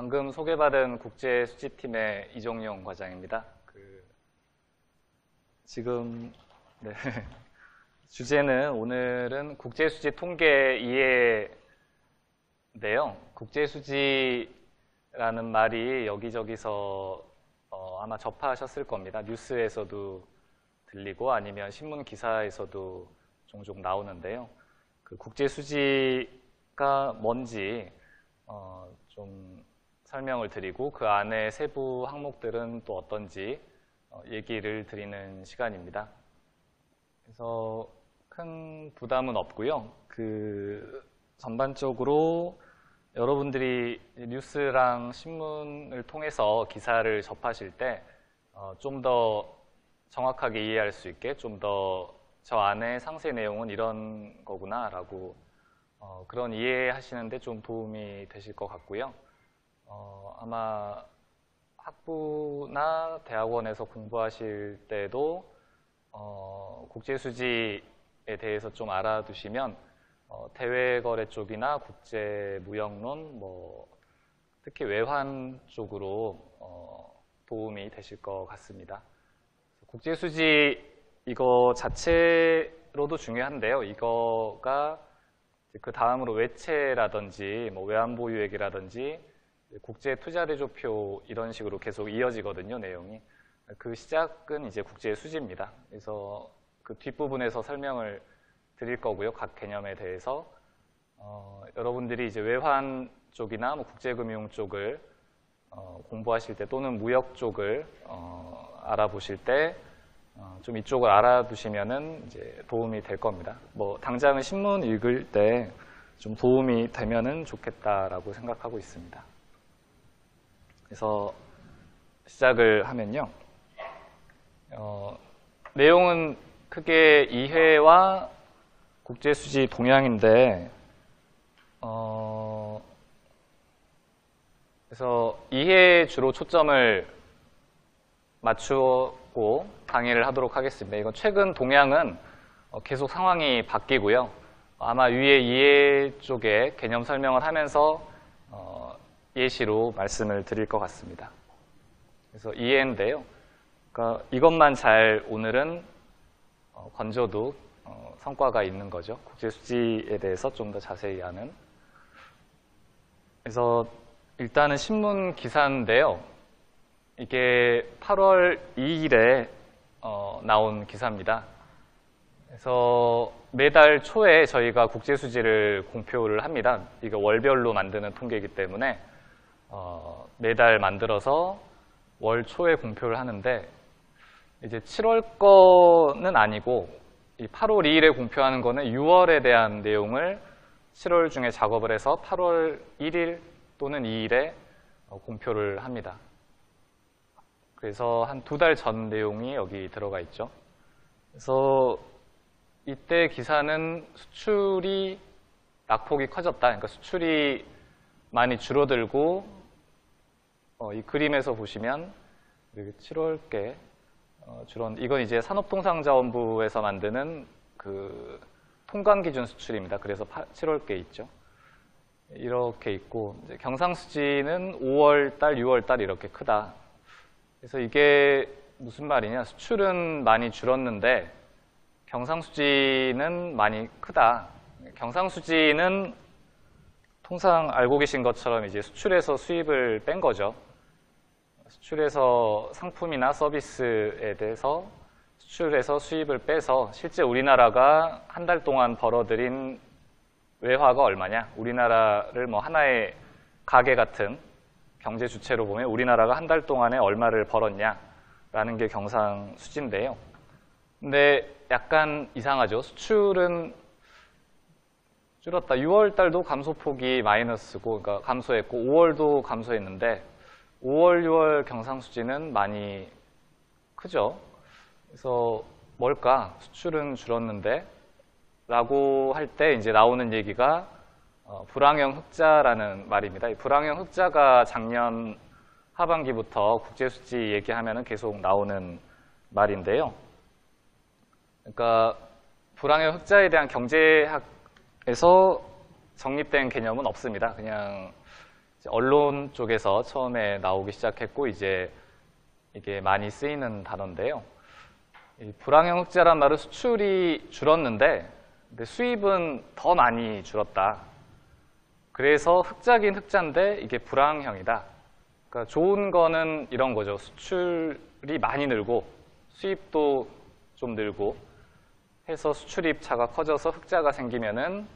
방금 소개받은 국제수지팀의 이종용 과장입니다. 지금 주제는 오늘은 국제수지 통계 이해인데요. 국제수지라는 말이 여기저기서 아마 접하셨을 겁니다. 뉴스에서도 들리고 아니면 신문 기사에서도 종종 나오는데요. 그 국제수지가 뭔지 좀 설명을 드리고 그 안에 세부 항목들은 또 어떤지 얘기를 드리는 시간입니다. 그래서 큰 부담은 없고요. 전반적으로 여러분들이 뉴스랑 신문을 통해서 기사를 접하실 때 좀 더 정확하게 이해할 수 있게 좀 더 저 안에 상세 내용은 이런 거구나 라고 그런 이해하시는데 좀 도움이 되실 것 같고요. 아마 학부나 대학원에서 공부하실 때도 국제수지에 대해서 좀 알아두시면 대외거래 쪽이나 국제무역론, 특히 외환 쪽으로 도움이 되실 것 같습니다. 국제수지 이거 자체로도 중요한데요. 이거가 그 다음으로 외채라든지 외환보유액이라든지 국제투자대조표 이런 식으로 계속 이어지거든요, 내용이. 그 시작은 이제 국제수지입니다. 그래서 그 뒷부분에서 설명을 드릴 거고요, 각 개념에 대해서. 여러분들이 이제 외환 쪽이나 국제금융 쪽을 공부하실 때 또는 무역 쪽을 알아보실 때 좀 이쪽을 알아두시면은 이제 도움이 될 겁니다. 당장은 신문 읽을 때 좀 도움이 되면은 좋겠다라고 생각하고 있습니다. 그래서 시작을 하면요. 내용은 크게 이해와 국제수지 동향인데, 그래서 이해에 주로 초점을 맞추고 강의를 하도록 하겠습니다. 이건 최근 동향은 계속 상황이 바뀌고요. 아마 위에 이해 쪽에 개념 설명을 하면서 예시로 말씀을 드릴 것 같습니다. 그래서 이해인데요. 그러니까 이것만 잘 오늘은 건져도 성과가 있는 거죠. 국제수지에 대해서 좀 더 자세히 아는. 그래서 일단은 신문 기사인데요. 이게 8월 2일에 나온 기사입니다. 그래서 매달 초에 저희가 국제수지를 공표를 합니다. 이거 월별로 만드는 통계이기 때문에 매달 만들어서 월 초에 공표를 하는데, 이제 7월 거는 아니고 이 8월 2일에 공표하는 거는 6월에 대한 내용을 7월 중에 작업을 해서 8월 1일 또는 2일에 공표를 합니다. 그래서 한 2달 전 내용이 여기 들어가 있죠. 그래서 이때 기사는 수출이 낙폭이 커졌다. 그러니까 수출이 많이 줄어들고, 이 그림에서 보시면 여기 7월께 이건 이제 산업통상자원부에서 만드는 그 통관기준 수출입니다. 그래서 7월께 있죠. 이렇게 있고, 이제 경상수지는 5월달, 6월달 이렇게 크다. 그래서 이게 무슨 말이냐? 수출은 많이 줄었는데 경상수지는 많이 크다. 경상수지는 통상 알고 계신 것처럼 이제 수출에서 수입을 뺀 거죠. 수출에서 상품이나 서비스에 대해서 수출에서 수입을 빼서 실제 우리나라가 한 달 동안 벌어들인 외화가 얼마냐? 우리나라를 하나의 가게 같은 경제 주체로 보면 우리나라가 한 달 동안에 얼마를 벌었냐라는 게 경상수지인데요. 근데 약간 이상하죠. 수출은 줄었다. 6월 달도 감소폭이 마이너스고, 그러니까 감소했고, 5월도 감소했는데 5월, 6월 경상수지는 많이 크죠. 그래서 뭘까? 수출은 줄었는데 라고 할 때 이제 나오는 얘기가 불황형 흑자라는 말입니다. 이 불황형 흑자가 작년 하반기부터 국제수지 얘기하면 계속 나오는 말인데요. 그러니까 불황형 흑자에 대한 경제학에서 정립된 개념은 없습니다. 그냥 언론 쪽에서 처음에 나오기 시작했고 이제 이게 많이 쓰이는 단어인데요. 이 불황형 흑자란 말은 수출이 줄었는데 근데 수입은 더 많이 줄었다. 그래서 흑자긴 흑자인데 이게 불황형이다. 그러니까 좋은 거는 이런 거죠. 수출이 많이 늘고 수입도 좀 늘고 해서 수출입 차가 커져서 흑자가 생기면은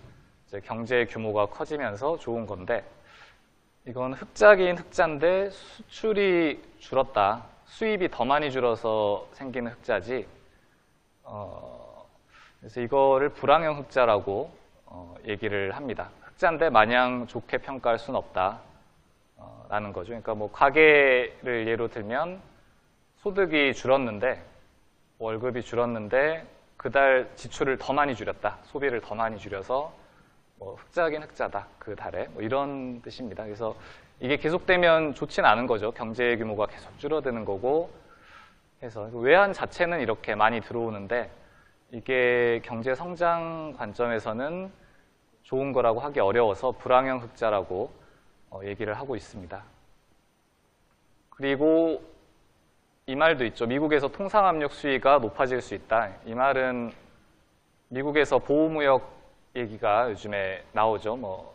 이제 경제 규모가 커지면서 좋은 건데 이건 흑자긴 흑자인데 수출이 줄었다. 수입이 더 많이 줄어서 생기는 흑자지. 그래서 이거를 불황형 흑자라고 얘기를 합니다. 흑자인데 마냥 좋게 평가할 수는 없다. 라는 거죠. 그러니까 뭐 가게를 예로 들면 소득이 줄었는데 월급이 줄었는데 그달 지출을 더 많이 줄였다. 소비를 더 많이 줄여서 뭐 흑자긴 흑자다. 그 달에 뭐 이런 뜻입니다. 그래서 이게 계속되면 좋지는 않은 거죠. 경제 규모가 계속 줄어드는 거고 해서 외환 자체는 이렇게 많이 들어오는데 이게 경제 성장 관점에서는 좋은 거라고 하기 어려워서 불황형 흑자라고 얘기를 하고 있습니다. 그리고 이 말도 있죠. 미국에서 통상압력 수위가 높아질 수 있다. 이 말은 미국에서 보호무역 얘기가 요즘에 나오죠. 뭐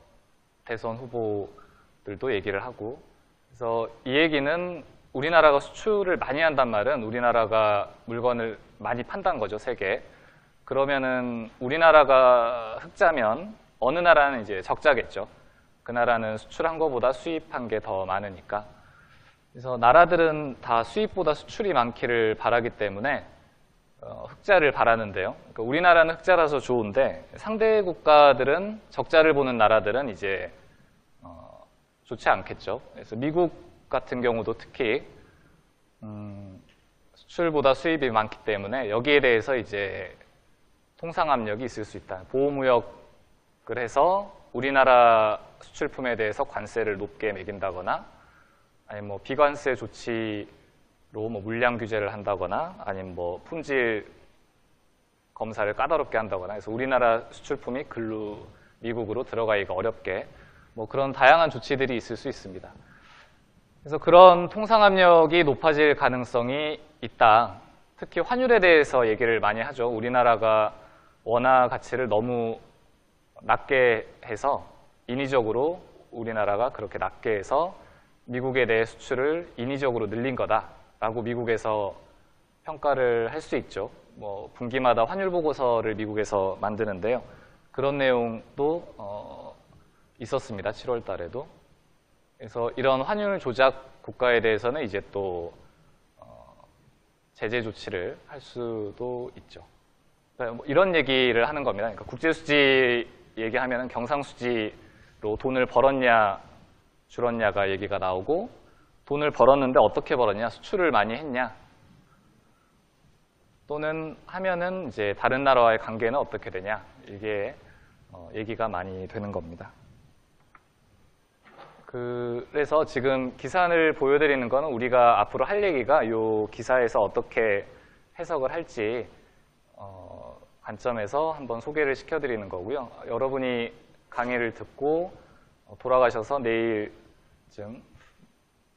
대선 후보들도 얘기를 하고. 그래서 이 얘기는 우리나라가 수출을 많이 한단 말은 우리나라가 물건을 많이 판다는 거죠. 세계. 그러면은 우리나라가 흑자면 어느 나라는 이제 적자겠죠. 그 나라는 수출한 것보다 수입한 게 더 많으니까. 그래서 나라들은 다 수입보다 수출이 많기를 바라기 때문에 흑자를 바라는데요. 그러니까 우리나라는 흑자라서 좋은데 상대 국가들은 적자를 보는 나라들은 이제 좋지 않겠죠. 그래서 미국 같은 경우도 특히 수출보다 수입이 많기 때문에 여기에 대해서 이제 통상압력이 있을 수 있다. 보호무역을 해서 우리나라 수출품에 대해서 관세를 높게 매긴다거나 아니면 뭐 비관세 조치로 뭐 물량 규제를 한다거나 아니면 뭐 품질 검사를 까다롭게 한다거나 해서 우리나라 수출품이 미국으로 들어가기가 어렵게 뭐 그런 다양한 조치들이 있을 수 있습니다. 그래서 그런 통상압력이 높아질 가능성이 있다. 특히 환율에 대해서 얘기를 많이 하죠. 우리나라가 원화 가치를 너무 낮게 해서 인위적으로 우리나라가 그렇게 낮게 해서 미국에 대해 수출을 인위적으로 늘린 거다라고 미국에서 평가를 할 수 있죠. 뭐 분기마다 환율 보고서를 미국에서 만드는데요. 그런 내용도 있었습니다. 7월 달에도. 그래서 이런 환율 조작 국가에 대해서는 이제 또 제재 조치를 할 수도 있죠. 그러니까 뭐 이런 얘기를 하는 겁니다. 그러니까 국제수지 얘기하면 경상수지로 돈을 벌었냐 줄었냐가 얘기가 나오고 돈을 벌었는데 어떻게 벌었냐 수출을 많이 했냐 또는 하면은 이제 다른 나라와의 관계는 어떻게 되냐 이게 얘기가 많이 되는 겁니다. 그래서 지금 기사를 보여드리는 거는 우리가 앞으로 할 얘기가 이 기사에서 어떻게 해석을 할지 관점에서 한번 소개를 시켜드리는 거고요. 여러분이 강의를 듣고 돌아가셔서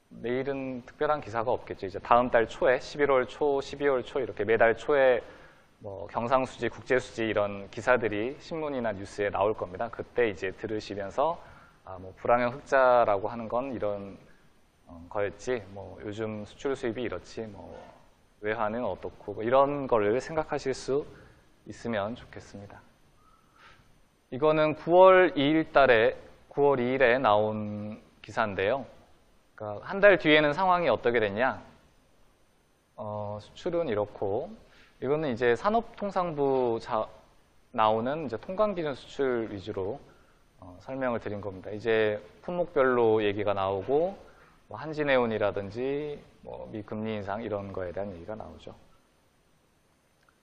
내일은 특별한 기사가 없겠죠. 이제 다음 달 초에 11월 초, 12월 초 이렇게 매달 초에 뭐 경상수지, 국제수지 이런 기사들이 신문이나 뉴스에 나올 겁니다. 그때 이제 들으시면서 뭐 불황형 흑자라고 하는 건 이런 거였지. 뭐 요즘 수출 수입이 이렇지. 뭐 외환은 어떻고 뭐 이런 거를 생각하실 수 있으면 좋겠습니다. 이거는 9월 2일에 나온 기사인데요. 그러니까 한 달 뒤에는 상황이 어떻게 됐냐? 수출은 이렇고, 이거는 이제 산업통상부 나오는 이제 통관기준 수출 위주로 설명을 드린 겁니다. 이제 품목별로 얘기가 나오고, 뭐 한진해운이라든지 뭐 미금리 인상 이런 거에 대한 얘기가 나오죠.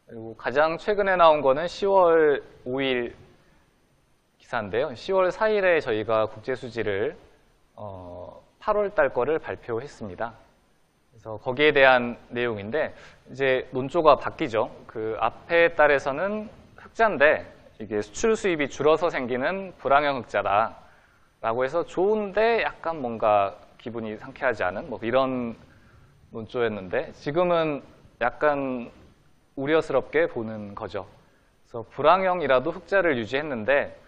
그리고 가장 최근에 나온 거는 10월 5일 기사인데요. 10월 4일에 저희가 국제수지를 8월 달 거를 발표했습니다. 그래서 거기에 대한 내용인데 이제 논조가 바뀌죠. 그 앞에 달에서는 흑자인데 이게 수출 수입이 줄어서 생기는 불황형 흑자다. 라고 해서 좋은데 약간 뭔가 기분이 상쾌하지 않은 뭐 이런 논조였는데 지금은 약간 우려스럽게 보는 거죠. 그래서 불황형이라도 흑자를 유지했는데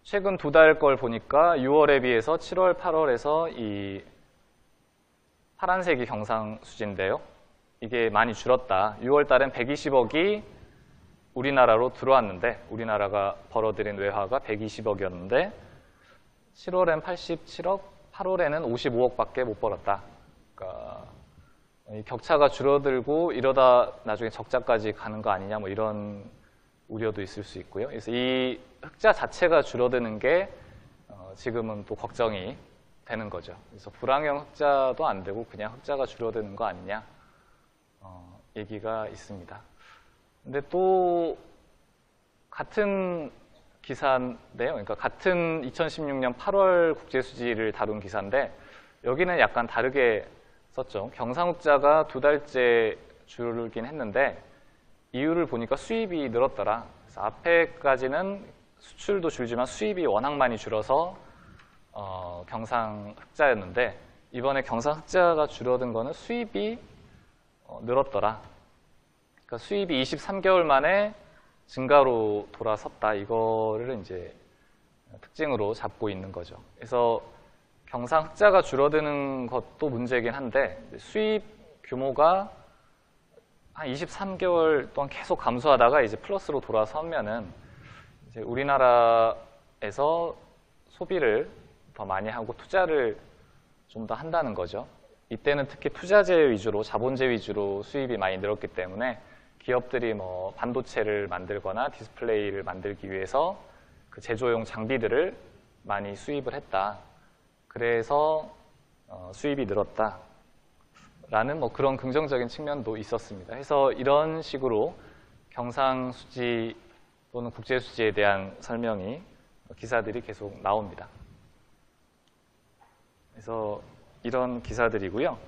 최근 2달 걸 보니까 6월에 비해서 7월, 8월에서 이 파란색이 경상수지인데요. 이게 많이 줄었다. 6월 달엔 120억이 우리나라로 들어왔는데 우리나라가 벌어들인 외화가 120억이었는데 7월엔 87억, 8월에는 55억밖에 못 벌었다. 그러니까 이 격차가 줄어들고 이러다 나중에 적자까지 가는 거 아니냐 뭐 이런 우려도 있을 수 있고요. 그래서 이 흑자 자체가 줄어드는 게 지금은 또 걱정이 되는 거죠. 그래서 불황형 흑자도 안 되고 그냥 흑자가 줄어드는 거 아니냐 얘기가 있습니다. 근데 또 같은 기사인데요. 그러니까 같은 2016년 8월 국제수지를 다룬 기사인데 여기는 약간 다르게 썼죠. 경상흑자가 2달째 줄긴 했는데 이유를 보니까 수입이 늘었더라. 그래서 앞에까지는 수출도 줄지만 수입이 워낙 많이 줄어서 경상흑자였는데 이번에 경상흑자가 줄어든 거는 수입이 늘었더라. 그러니까 수입이 23개월 만에 증가로 돌아섰다. 이거를 이제 특징으로 잡고 있는 거죠. 그래서 경상흑자가 줄어드는 것도 문제이긴 한데 수입 규모가 한 23개월 동안 계속 감소하다가 이제 플러스로 돌아서면은 이제 우리나라에서 소비를 더 많이 하고 투자를 좀 더 한다는 거죠. 이때는 특히 투자재 위주로, 자본재 위주로 수입이 많이 늘었기 때문에 기업들이 뭐 반도체를 만들거나 디스플레이를 만들기 위해서 그 제조용 장비들을 많이 수입을 했다. 그래서 수입이 늘었다. 라는 뭐 그런 긍정적인 측면도 있었습니다. 그래서 이런 식으로 경상수지 또는 국제수지에 대한 설명이 기사들이 계속 나옵니다. 그래서 이런 기사들이고요.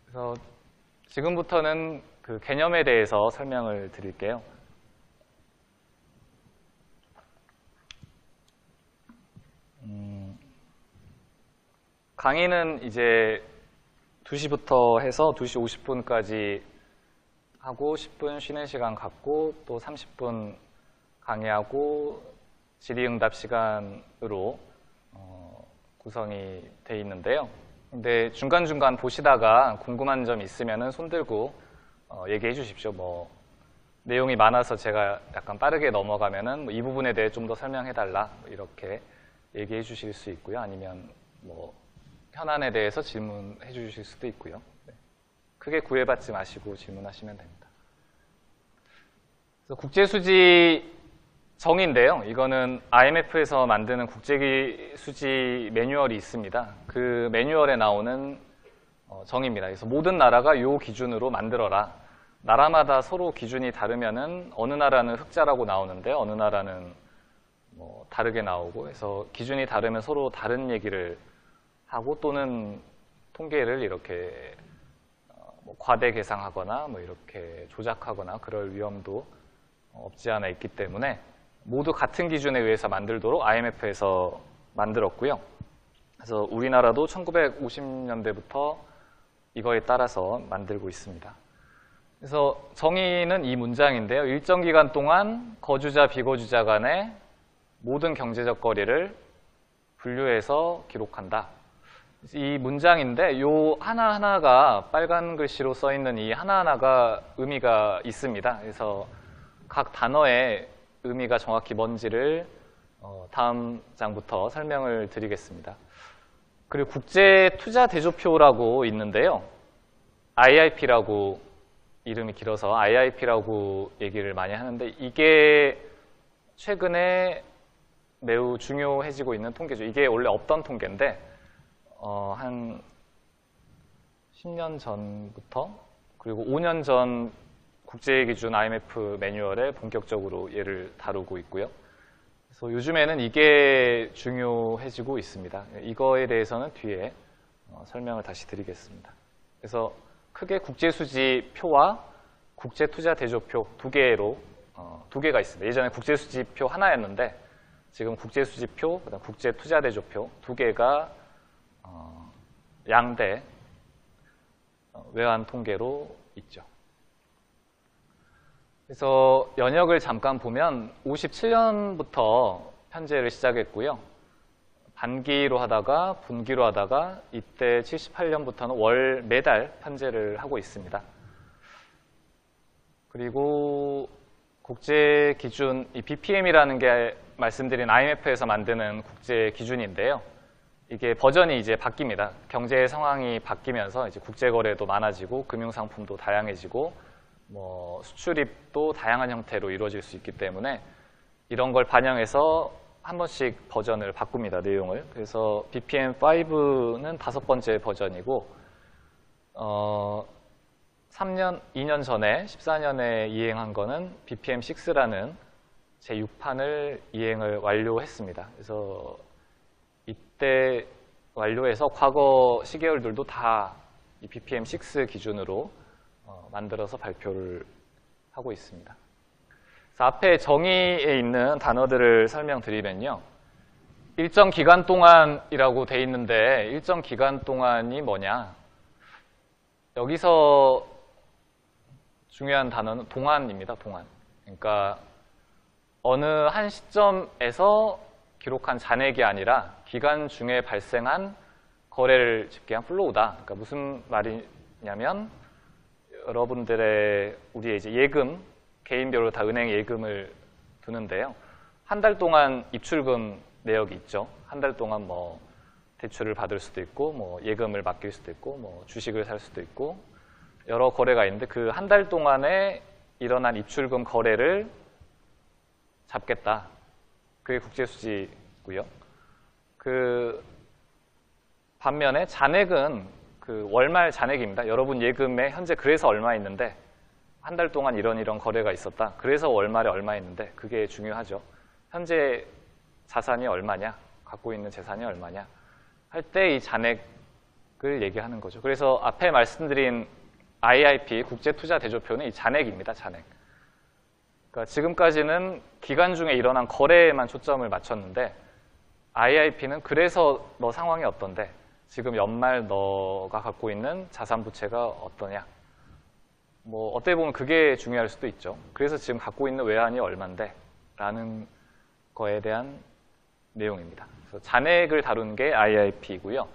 그래서 지금부터는 그 개념에 대해서 설명을 드릴게요. 강의는 이제 2시부터 해서 2시 50분까지 하고 10분 쉬는 시간 갖고 또 30분 강의하고 질의응답 시간으로 구성이 돼 있는데요. 근데 중간중간 보시다가 궁금한 점 있으면 손 들고 얘기해 주십시오. 뭐 내용이 많아서 제가 약간 빠르게 넘어가면은 뭐 이 부분에 대해 좀 더 설명해 달라 이렇게 얘기해 주실 수 있고요. 아니면 뭐 현안에 대해서 질문해 주실 수도 있고요. 네. 크게 구애받지 마시고 질문하시면 됩니다. 그래서 국제수지 정의인데요. 이거는 IMF에서 만드는 국제수지 매뉴얼이 있습니다. 그 매뉴얼에 나오는 정의입니다. 그래서 모든 나라가 이 기준으로 만들어라. 나라마다 서로 기준이 다르면은 어느 나라는 흑자라고 나오는데 어느 나라는 뭐 다르게 나오고 그래서 기준이 다르면 서로 다른 얘기를 하고 또는 통계를 이렇게 뭐 과대 계상하거나 뭐 이렇게 조작하거나 그럴 위험도 없지 않아 있기 때문에 모두 같은 기준에 의해서 만들도록 IMF에서 만들었고요. 그래서 우리나라도 1950년대부터 이거에 따라서 만들고 있습니다. 그래서 정의는 이 문장인데요. 일정 기간 동안 거주자, 비거주자 간의 모든 경제적 거래를 분류해서 기록한다. 이 문장인데 요 하나하나가 빨간 글씨로 써 있는 이 하나하나가 의미가 있습니다. 그래서 각 단어의 의미가 정확히 뭔지를 다음 장부터 설명을 드리겠습니다. 그리고 국제투자대조표라고 있는데요. IIP라고 이름이 길어서 IIP라고 얘기를 많이 하는데 이게 최근에 매우 중요해지고 있는 통계죠. 이게 원래 없던 통계인데 한 10년 전부터 그리고 5년 전 국제기준 IMF 매뉴얼에 본격적으로 얘를 다루고 있고요. 그래서 요즘에는 이게 중요해지고 있습니다. 이거에 대해서는 뒤에 설명을 다시 드리겠습니다. 그래서 크게 국제수지표와 국제투자대조표 두 개가 있습니다. 예전에 국제수지표 하나였는데 지금 국제수지표, 그다음 국제투자대조표 두 개가 양대 외환 통계로 있죠. 그래서 연역을 잠깐 보면 57년부터 편제를 시작했고요. 반기로 하다가 분기로 하다가 이때 78년부터는 매달 편제를 하고 있습니다. 그리고 국제 기준, 이 BPM이라는 게 말씀드린 IMF에서 만드는 국제 기준인데요. 이게 버전이 이제 바뀝니다. 경제 상황이 바뀌면서 이제 국제 거래도 많아지고 금융 상품도 다양해지고 뭐 수출입도 다양한 형태로 이루어질 수 있기 때문에 이런 걸 반영해서 한 번씩 버전을 바꿉니다, 내용을. 그래서 BPM5는 5번째 버전이고 2년 전에 14년에 이행한 거는 BPM6라는 제6판을 이행을 완료했습니다. 그래서 이때 완료해서 과거 시계열들도 다 이 BPM6 기준으로 만들어서 발표를 하고 있습니다. 그래서 앞에 정의에 있는 단어들을 설명드리면요. 일정 기간 동안이라고 돼 있는데 일정 기간 동안이 뭐냐? 여기서 중요한 단어는 동안입니다. 동안. 그러니까 어느 한 시점에서 기록한 잔액이 아니라 기간 중에 발생한 거래를 집계한 플로우다. 그러니까 무슨 말이냐면 여러분들의 우리의 이제 예금, 개인별로 다 은행 예금을 두는데요. 한 달 동안 입출금 내역이 있죠. 한 달 동안 뭐 대출을 받을 수도 있고, 뭐 예금을 맡길 수도 있고, 뭐 주식을 살 수도 있고, 여러 거래가 있는데 그 한 달 동안에 일어난 입출금 거래를 잡겠다. 그게 국제수지고요. 그 반면에 잔액은 그 월말 잔액입니다. 여러분 예금에 현재 그래서 얼마 있는데 한 달 동안 이런 거래가 있었다. 그래서 월말에 얼마 있는데 그게 중요하죠. 현재 자산이 얼마냐, 갖고 있는 재산이 얼마냐 할 때 이 잔액을 얘기하는 거죠. 그래서 앞에 말씀드린 IIP 국제투자대조표는 이 잔액입니다. 잔액. 그러니까 지금까지는 기간 중에 일어난 거래에만 초점을 맞췄는데 IIP는 그래서 너 상황이 어떤데 지금 연말 너가 갖고 있는 자산 부채가 어떠냐. 뭐 어떻게 보면 그게 중요할 수도 있죠. 그래서 지금 갖고 있는 외환이 얼만데 라는 거에 대한 내용입니다. 그래서 잔액을 다루는 게 IIP이고요.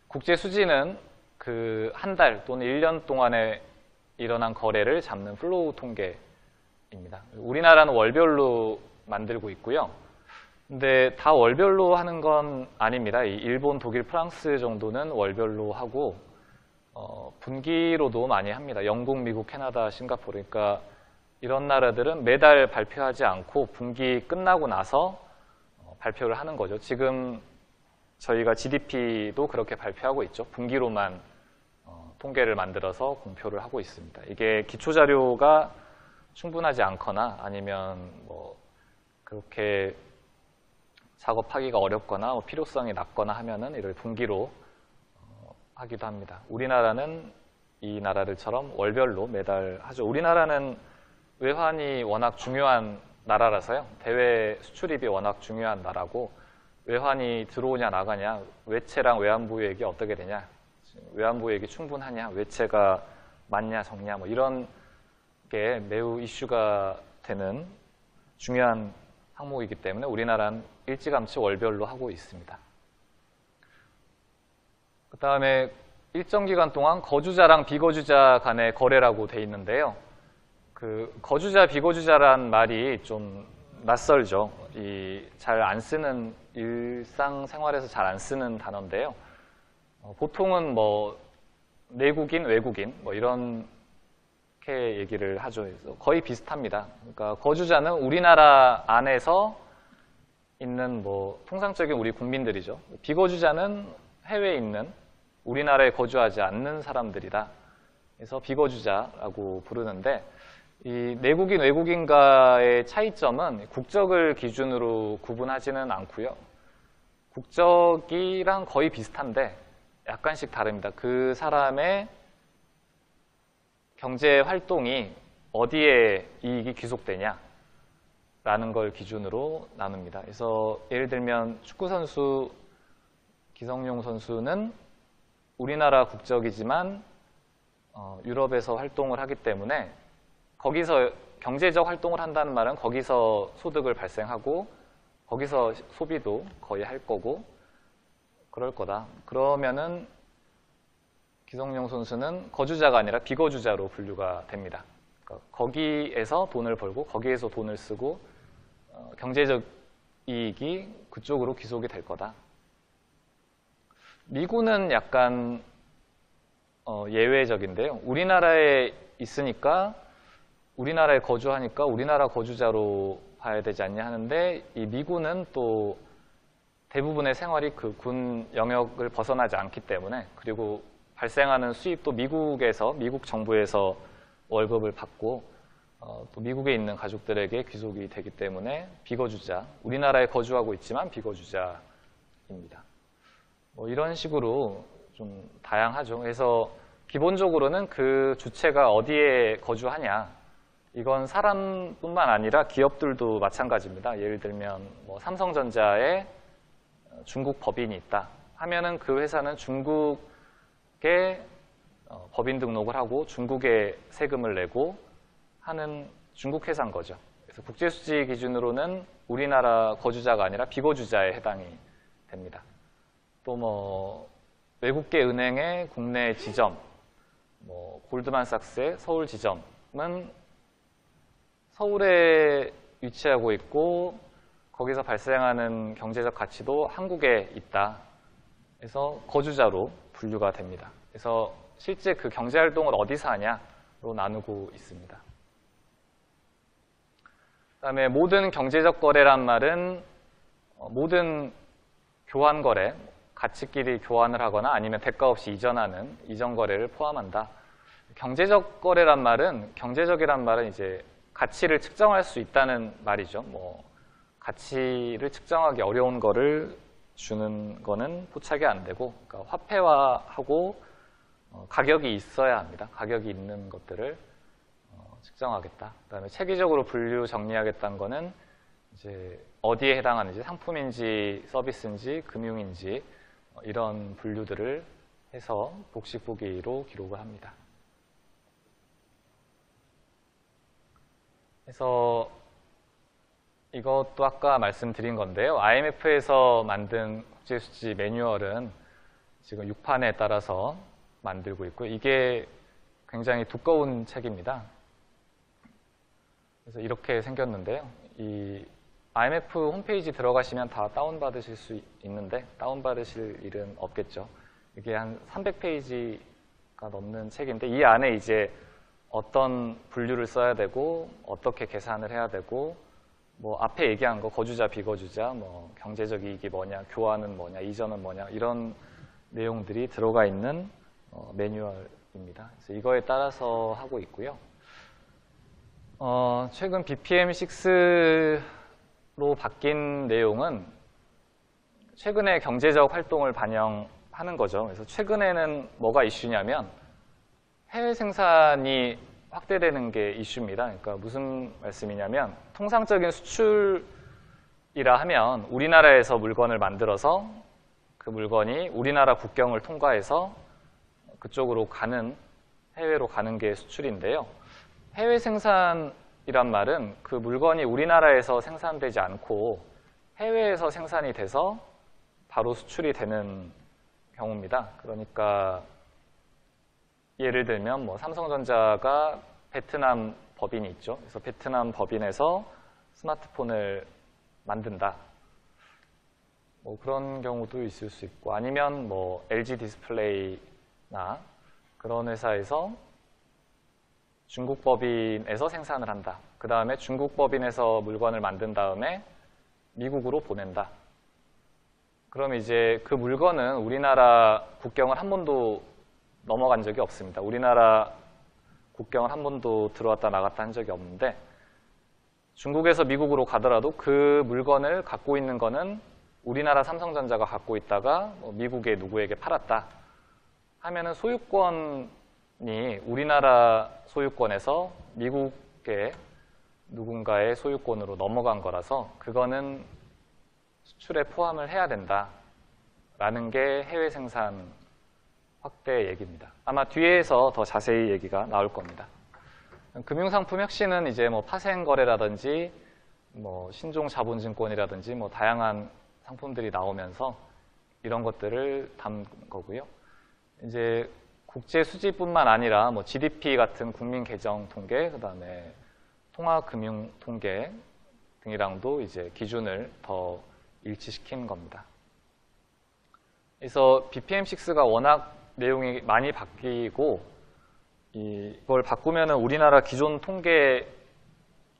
국제수지는 그 한 달 또는 1년 동안에 일어난 거래를 잡는 플로우 통계입니다. 우리나라는 월별로 만들고 있고요. 근데 다 월별로 하는 건 아닙니다. 일본, 독일, 프랑스 정도는 월별로 하고 분기로도 많이 합니다. 영국, 미국, 캐나다, 싱가포르. 그러니까 이런 나라들은 매달 발표하지 않고 분기 끝나고 나서 발표를 하는 거죠. 지금 저희가 GDP도 그렇게 발표하고 있죠. 분기로만 통계를 만들어서 공표를 하고 있습니다. 이게 기초자료가 충분하지 않거나 아니면 뭐 그렇게 작업하기가 어렵거나 필요성이 낮거나 하면은 이를 분기로 하기도 합니다. 우리나라는 이 나라들처럼 월별로 매달 하죠. 우리나라는 외환이 워낙 중요한 나라라서요. 대외 수출입이 워낙 중요한 나라고 외환이 들어오냐 나가냐, 외채랑 외환보유액이 어떻게 되냐, 외환보유액이 충분하냐, 외채가 많냐 적냐 뭐 이런 게 매우 이슈가 되는 중요한 항목이기 때문에 우리나라는 일찌감치 월별로 하고 있습니다. 그 다음에 일정 기간 동안 거주자랑 비거주자 간의 거래라고 돼 있는데요. 그 거주자, 비거주자란 말이 좀 낯설죠. 잘 안 쓰는 일상생활에서 잘 안 쓰는 단어인데요. 보통은 뭐 내국인, 외국인 뭐 이렇게 얘기를 하죠. 그래서 거의 비슷합니다. 그러니까 거주자는 우리나라 안에서 있는 뭐 통상적인 우리 국민들이죠. 비거주자는 해외에 있는 우리나라에 거주하지 않는 사람들이다. 그래서 비거주자라고 부르는데 이 내국인, 외국인과의 차이점은 국적을 기준으로 구분하지는 않고요. 국적이랑 거의 비슷한데 약간씩 다릅니다. 그 사람의 경제 활동이 어디에 이익이 귀속되냐, 라는 걸 기준으로 나눕니다. 그래서 예를 들면 축구선수 기성용 선수는 우리나라 국적이지만 유럽에서 활동을 하기 때문에 거기서 경제적 활동을 한다는 말은 거기서 소득을 발생하고 거기서 소비도 거의 할 거고 그럴 거다. 그러면은 기성용 선수는 거주자가 아니라 비거주자로 분류가 됩니다. 그러니까 거기에서 돈을 벌고 거기에서 돈을 쓰고 경제적 이익이 그쪽으로 귀속이 될 거다. 미군은 약간 예외적인데요. 우리나라에 있으니까 우리나라에 거주하니까 우리나라 거주자로 봐야 되지 않냐 하는데 이 미군은 또 대부분의 생활이 그 군 영역을 벗어나지 않기 때문에 그리고 발생하는 수입도 미국에서 미국 정부에서 월급을 받고 또 미국에 있는 가족들에게 귀속이 되기 때문에 비거주자, 우리나라에 거주하고 있지만 비거주자입니다. 뭐 이런 식으로 좀 다양하죠. 그래서 기본적으로는 그 주체가 어디에 거주하냐, 이건 사람뿐만 아니라 기업들도 마찬가지입니다. 예를 들면 뭐 삼성전자에 중국 법인이 있다 하면은 그 회사는 중국에 법인 등록을 하고 중국에 세금을 내고 하는 중국 회사인 거죠. 그래서 국제수지 기준으로는 우리나라 거주자가 아니라 비거주자에 해당이 됩니다. 또 뭐 외국계 은행의 국내 지점, 뭐 골드만삭스의 서울 지점은 서울에 위치하고 있고 거기서 발생하는 경제적 가치도 한국에 있다. 그래서 거주자로 분류가 됩니다. 그래서 실제 그 경제활동을 어디서 하냐로 나누고 있습니다. 그다음에 모든 경제적 거래란 말은 모든 교환 거래, 가치끼리 교환을 하거나 아니면 대가 없이 이전하는 이전 거래를 포함한다. 경제적 거래란 말은 경제적이란 말은 이제 가치를 측정할 수 있다는 말이죠. 뭐 가치를 측정하기 어려운 거를 주는 거는 포착이 안 되고 그러니까 화폐화하고 가격이 있어야 합니다. 가격이 있는 것들을 측정하겠다. 그다음에 체계적으로 분류 정리하겠다는 거는 이제 어디에 해당하는지 상품인지 서비스인지 금융인지 이런 분류들을 해서 복식 보기로 기록을 합니다. 그래서 이것도 아까 말씀드린 건데요. IMF에서 만든 국제수지 매뉴얼은 지금 6판에 따라서 만들고 있고요. 이게 굉장히 두꺼운 책입니다. 그래서 이렇게 생겼는데요. 이 IMF 홈페이지 들어가시면 다 다운받으실 수 있는데 다운받으실 일은 없겠죠. 이게 한 300페이지가 넘는 책인데 이 안에 이제 어떤 분류를 써야 되고 어떻게 계산을 해야 되고 뭐 앞에 얘기한 거 거주자 비거주자 뭐 경제적 이익이 뭐냐 교환은 뭐냐 이전은 뭐냐 이런 내용들이 들어가 있는 매뉴얼입니다. 그래서 이거에 따라서 하고 있고요. 최근 BPM6로 바뀐 내용은 최근의 경제적 활동을 반영하는 거죠. 그래서 최근에는 뭐가 이슈냐면 해외 생산이 확대되는 게 이슈입니다. 그러니까 무슨 말씀이냐면 통상적인 수출이라 하면 우리나라에서 물건을 만들어서 그 물건이 우리나라 국경을 통과해서 그쪽으로 가는 해외로 가는 게 수출인데요. 해외 생산이란 말은 그 물건이 우리나라에서 생산되지 않고 해외에서 생산이 돼서 바로 수출이 되는 경우입니다. 그러니까 예를 들면 뭐 삼성전자가 베트남 법인이 있죠. 그래서 베트남 법인에서 스마트폰을 만든다. 뭐 그런 경우도 있을 수 있고 아니면 뭐 LG 디스플레이나 그런 회사에서 중국 법인에서 생산을 한다. 그 다음에 중국 법인에서 물건을 만든 다음에 미국으로 보낸다. 그럼 이제 그 물건은 우리나라 국경을 한 번도 넘어간 적이 없습니다. 우리나라 국경을 한 번도 들어왔다 나갔다 한 적이 없는데 중국에서 미국으로 가더라도 그 물건을 갖고 있는 거는 우리나라 삼성전자가 갖고 있다가 미국의 누구에게 팔았다 하면은 소유권이 우리나라 소유권에서 미국의 누군가의 소유권으로 넘어간 거라서 그거는 수출에 포함을 해야 된다라는 게 해외 생산 확대 얘기입니다. 아마 뒤에서 더 자세히 얘기가 나올 겁니다. 금융상품 혁신은 이제 뭐 파생 거래라든지 뭐 신종 자본증권이라든지 뭐 다양한 상품들이 나오면서 이런 것들을 담은 거고요. 이제 국제 수지뿐만 아니라 뭐 GDP 같은 국민 계정 통계, 그다음에 통화금융 통계 등이랑도 이제 기준을 더 일치시킨 겁니다. 그래서 BPM6가 워낙 내용이 많이 바뀌고 이걸 바꾸면은 우리나라 기존 통계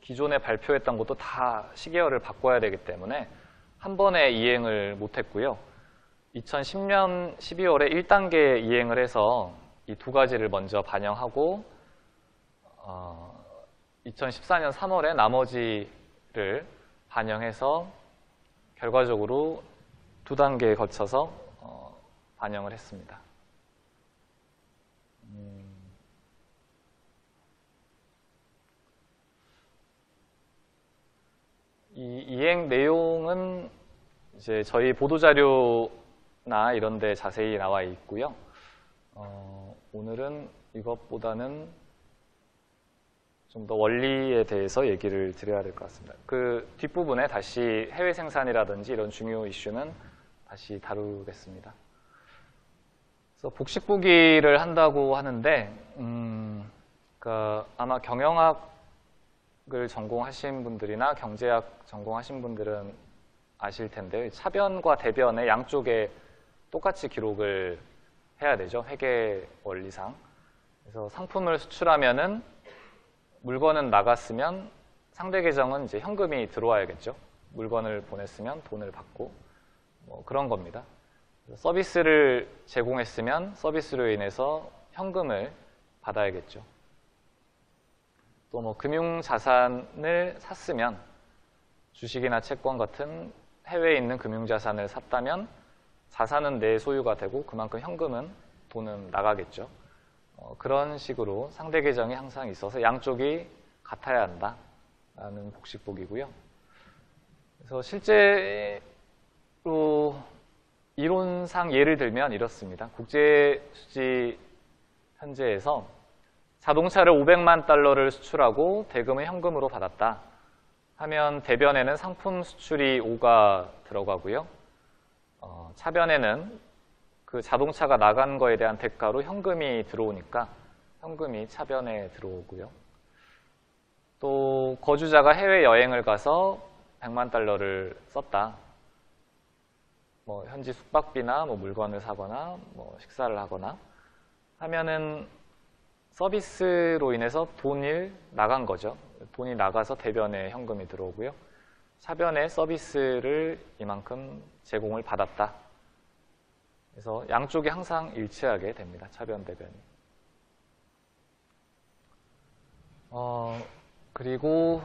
기존에 발표했던 것도 다 시계열을 바꿔야 되기 때문에 한 번에 이행을 못했고요. 2010년 12월에 1단계 이행을 해서 이 두 가지를 먼저 반영하고 2014년 3월에 나머지를 반영해서 결과적으로 두 단계에 거쳐서 반영을 했습니다. 이 이행 내용은 이제 저희 보도자료나 이런 데 자세히 나와 있고요. 오늘은 이것보다는 좀 더 원리에 대해서 얘기를 드려야 될 것 같습니다. 그 뒷부분에 다시 해외 생산이라든지 이런 중요 이슈는 다시 다루겠습니다. 그래서 복식보기를 한다고 하는데, 그러니까 아마 경영학을 전공하신 분들이나 경제학 전공하신 분들은 아실 텐데, 차변과 대변의 양쪽에 똑같이 기록을 해야 되죠. 회계 원리상. 그래서 상품을 수출하면은 물건은 나갔으면 상대 계정은 이제 현금이 들어와야겠죠. 물건을 보냈으면 돈을 받고 뭐 그런 겁니다. 서비스를 제공했으면 서비스로 인해서 현금을 받아야겠죠. 또 뭐 금융자산을 샀으면 주식이나 채권 같은 해외에 있는 금융자산을 샀다면 자산은 내 소유가 되고 그만큼 현금은 돈은 나가겠죠. 그런 식으로 상대 계정이 항상 있어서 양쪽이 같아야 한다라는 복식보기고요. 그래서 실제로 이론상 예를 들면 이렇습니다. 국제수지 현재에서 자동차를 500만 달러를 수출하고 대금을 현금으로 받았다 하면 대변에는 상품 수출이 5가 들어가고요. 차변에는 그 자동차가 나간 거에 대한 대가로 현금이 들어오니까 현금이 차변에 들어오고요. 또 거주자가 해외여행을 가서 100만 달러를 썼다. 뭐 현지 숙박비나 뭐 물건을 사거나 뭐 식사를 하거나 하면은 서비스로 인해서 돈이 나간 거죠. 돈이 나가서 대변에 현금이 들어오고요. 차변에 서비스를 이만큼 제공을 받았다. 그래서 양쪽이 항상 일치하게 됩니다. 차변, 대변이. 그리고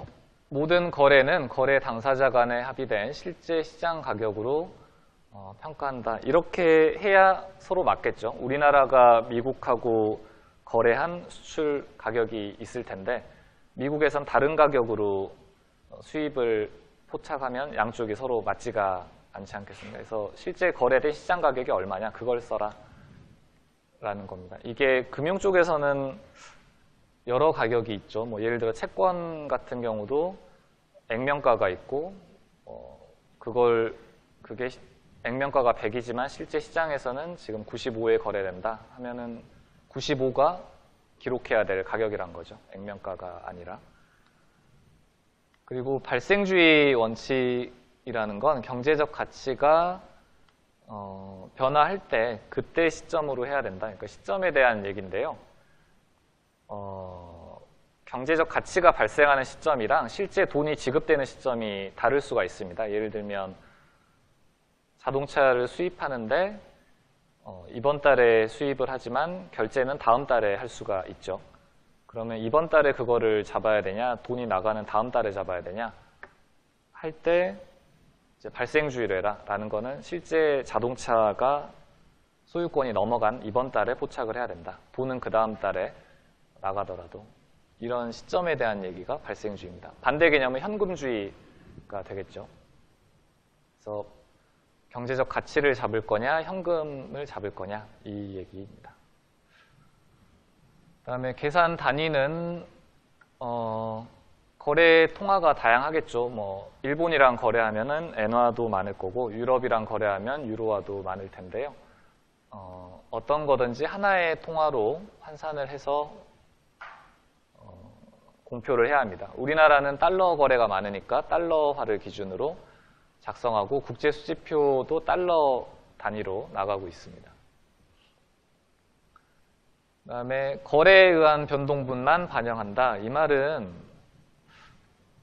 모든 거래는 거래 당사자 간에 합의된 실제 시장 가격으로 평가한다. 이렇게 해야 서로 맞겠죠. 우리나라가 미국하고 거래한 수출 가격이 있을 텐데 미국에선 다른 가격으로 수입을 포착하면 양쪽이 서로 맞지가 않지 않겠습니까? 그래서 실제 거래된 시장 가격이 얼마냐 그걸 써라 라는 겁니다. 이게 금융 쪽에서는 여러 가격이 있죠. 뭐 예를 들어 채권 같은 경우도 액면가가 있고 그게 액면가가 100이지만 실제 시장에서는 지금 95에 거래된다 하면은 95가 기록해야 될 가격이란 거죠. 액면가가 아니라. 그리고 발생주의 원칙이라는 건 경제적 가치가 변화할 때 그때 시점으로 해야 된다. 그러니까 시점에 대한 얘기인데요. 경제적 가치가 발생하는 시점이랑 실제 돈이 지급되는 시점이 다를 수가 있습니다. 예를 들면 자동차를 수입하는데 이번 달에 수입을 하지만 결제는 다음 달에 할 수가 있죠. 그러면 이번 달에 그거를 잡아야 되냐, 돈이 나가는 다음 달에 잡아야 되냐 할 때 발생주의로 해라 라는 거는 실제 자동차가 소유권이 넘어간 이번 달에 포착을 해야 된다. 돈은 그 다음 달에 나가더라도. 이런 시점에 대한 얘기가 발생주의입니다. 반대 개념은 현금주의가 되겠죠. 그래서 경제적 가치를 잡을 거냐, 현금을 잡을 거냐, 이 얘기입니다. 그다음에 계산 단위는 거래 통화가 다양하겠죠. 뭐 일본이랑 거래하면은 엔화도 많을 거고 유럽이랑 거래하면 유로화도 많을 텐데요. 어떤 거든지 하나의 통화로 환산을 해서 공표를 해야 합니다. 우리나라는 달러 거래가 많으니까 달러화를 기준으로 작성하고 국제 수지표도 달러 단위로 나가고 있습니다. 그다음에 거래에 의한 변동분만 반영한다.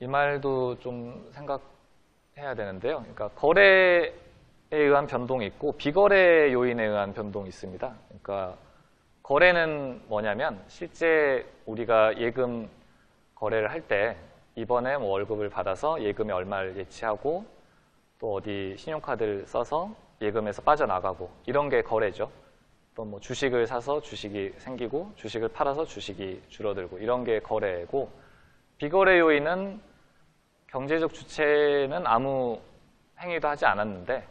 이 말도 좀 생각해야 되는데요. 그러니까 거래에 의한 변동이 있고 비거래 요인에 의한 변동이 있습니다. 그러니까 거래는 뭐냐면 실제 우리가 예금 거래를 할 때 이번에 뭐 월급을 받아서 예금에 얼마를 예치하고 또 어디 신용카드를 써서 예금에서 빠져나가고 이런 게 거래죠. 또 뭐 주식을 사서 주식이 생기고 주식을 팔아서 주식이 줄어들고 이런 게 거래고, 비거래 요인은 경제적 주체는 아무 행위도 하지 않았는데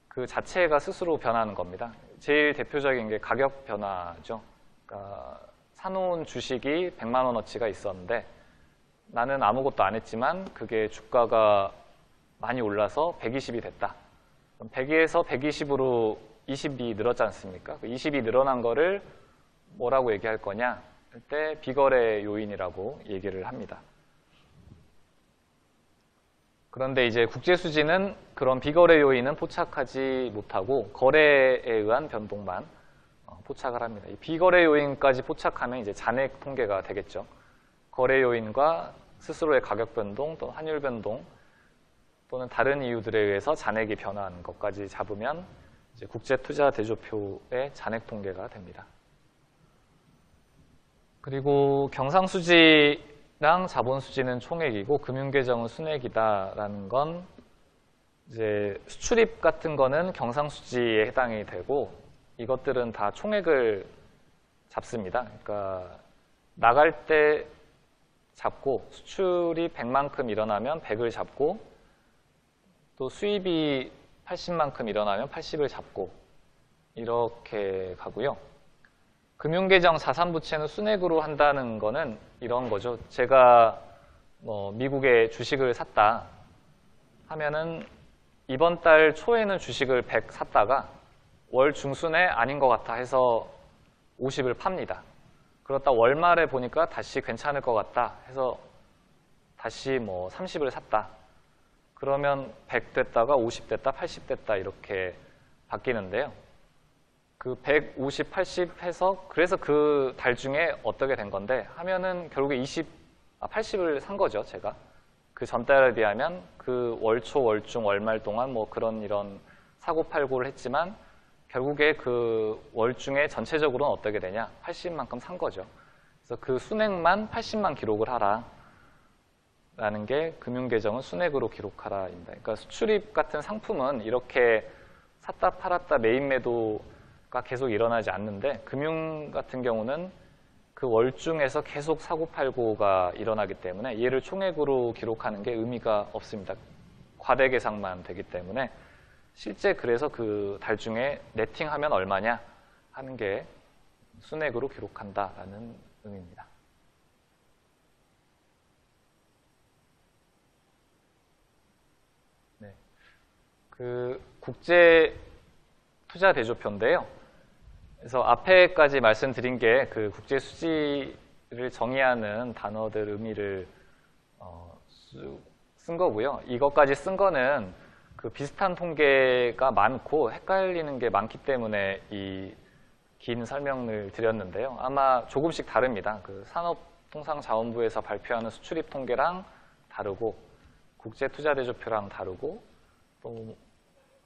그 자체가 스스로 변하는 겁니다. 제일 대표적인 게 가격 변화죠. 그러니까 사놓은 주식이 100만 원어치가 있었는데 나는 아무것도 안 했지만 그게 주가가 많이 올라서 120이 됐다. 그럼 100에서 120으로 20이 늘었지 않습니까? 그 20이 늘어난 거를 뭐라고 얘기할 거냐 할 때 비거래 요인이라고 얘기를 합니다. 그런데 이제 국제수지는 그런 비거래 요인은 포착하지 못하고 거래에 의한 변동만 포착을 합니다. 이 비거래 요인까지 포착하면 이제 잔액 통계가 되겠죠. 거래 요인과 스스로의 가격 변동, 또 환율 변동, 또는 다른 이유들에 의해서 잔액이 변화하는 것까지 잡으면 이제 국제투자대조표의 잔액 통계가 됩니다. 그리고 경상수지랑 자본수지는 총액이고 금융계정은 순액이다라는 건 이제 수출입 같은 거는 경상수지에 해당이 되고 이것들은 다 총액을 잡습니다. 그러니까 나갈 때 잡고 수출이 100만큼 일어나면 100을 잡고 또 수입이 80만큼 일어나면 80을 잡고 이렇게 가고요. 금융계정 자산부채는 순액으로 한다는 거는 이런 거죠. 제가 뭐 미국에 주식을 샀다 하면은 이번 달 초에는 주식을 100 샀다가 월 중순에 아닌 것 같아 해서 50을 팝니다. 그렇다 월말에 보니까 다시 괜찮을 것 같다 해서 다시 뭐 30을 샀다. 그러면 100 됐다가 50 됐다, 80 됐다 이렇게 바뀌는데요. 그 100, 50, 80 해서 그래서 그 달 중에 어떻게 된 건데 하면은 결국에 80을 산 거죠, 제가. 그 전달에 비하면 그 월초, 월중, 월말 동안 뭐 그런 이런 사고팔고를 했지만 결국에 그 월중에 전체적으로는 어떻게 되냐? 80만큼 산 거죠. 그래서 그 순액만 80만 기록을 하라. 라는 게 금융계정은 순액으로 기록하라입니다. 그러니까 수출입 같은 상품은 이렇게 샀다 팔았다 매입 매도가 계속 일어나지 않는데 금융 같은 경우는 그 월중에서 계속 사고팔고가 일어나기 때문에 얘를 총액으로 기록하는 게 의미가 없습니다. 과대 계상만 되기 때문에 실제 그래서 그 달 중에 네팅하면 얼마냐 하는 게 순액으로 기록한다라는 의미입니다. 네. 그 국제 투자 대조표인데요. 그래서 앞에까지 말씀드린 게 그 국제 수지를 정의하는 단어들 의미를 쓴 거고요. 이것까지 쓴 거는 그 비슷한 통계가 많고 헷갈리는 게 많기 때문에 이 긴 설명을 드렸는데요. 아마 조금씩 다릅니다. 그 산업통상자원부에서 발표하는 수출입 통계랑 다르고 국제투자대조표랑 다르고 또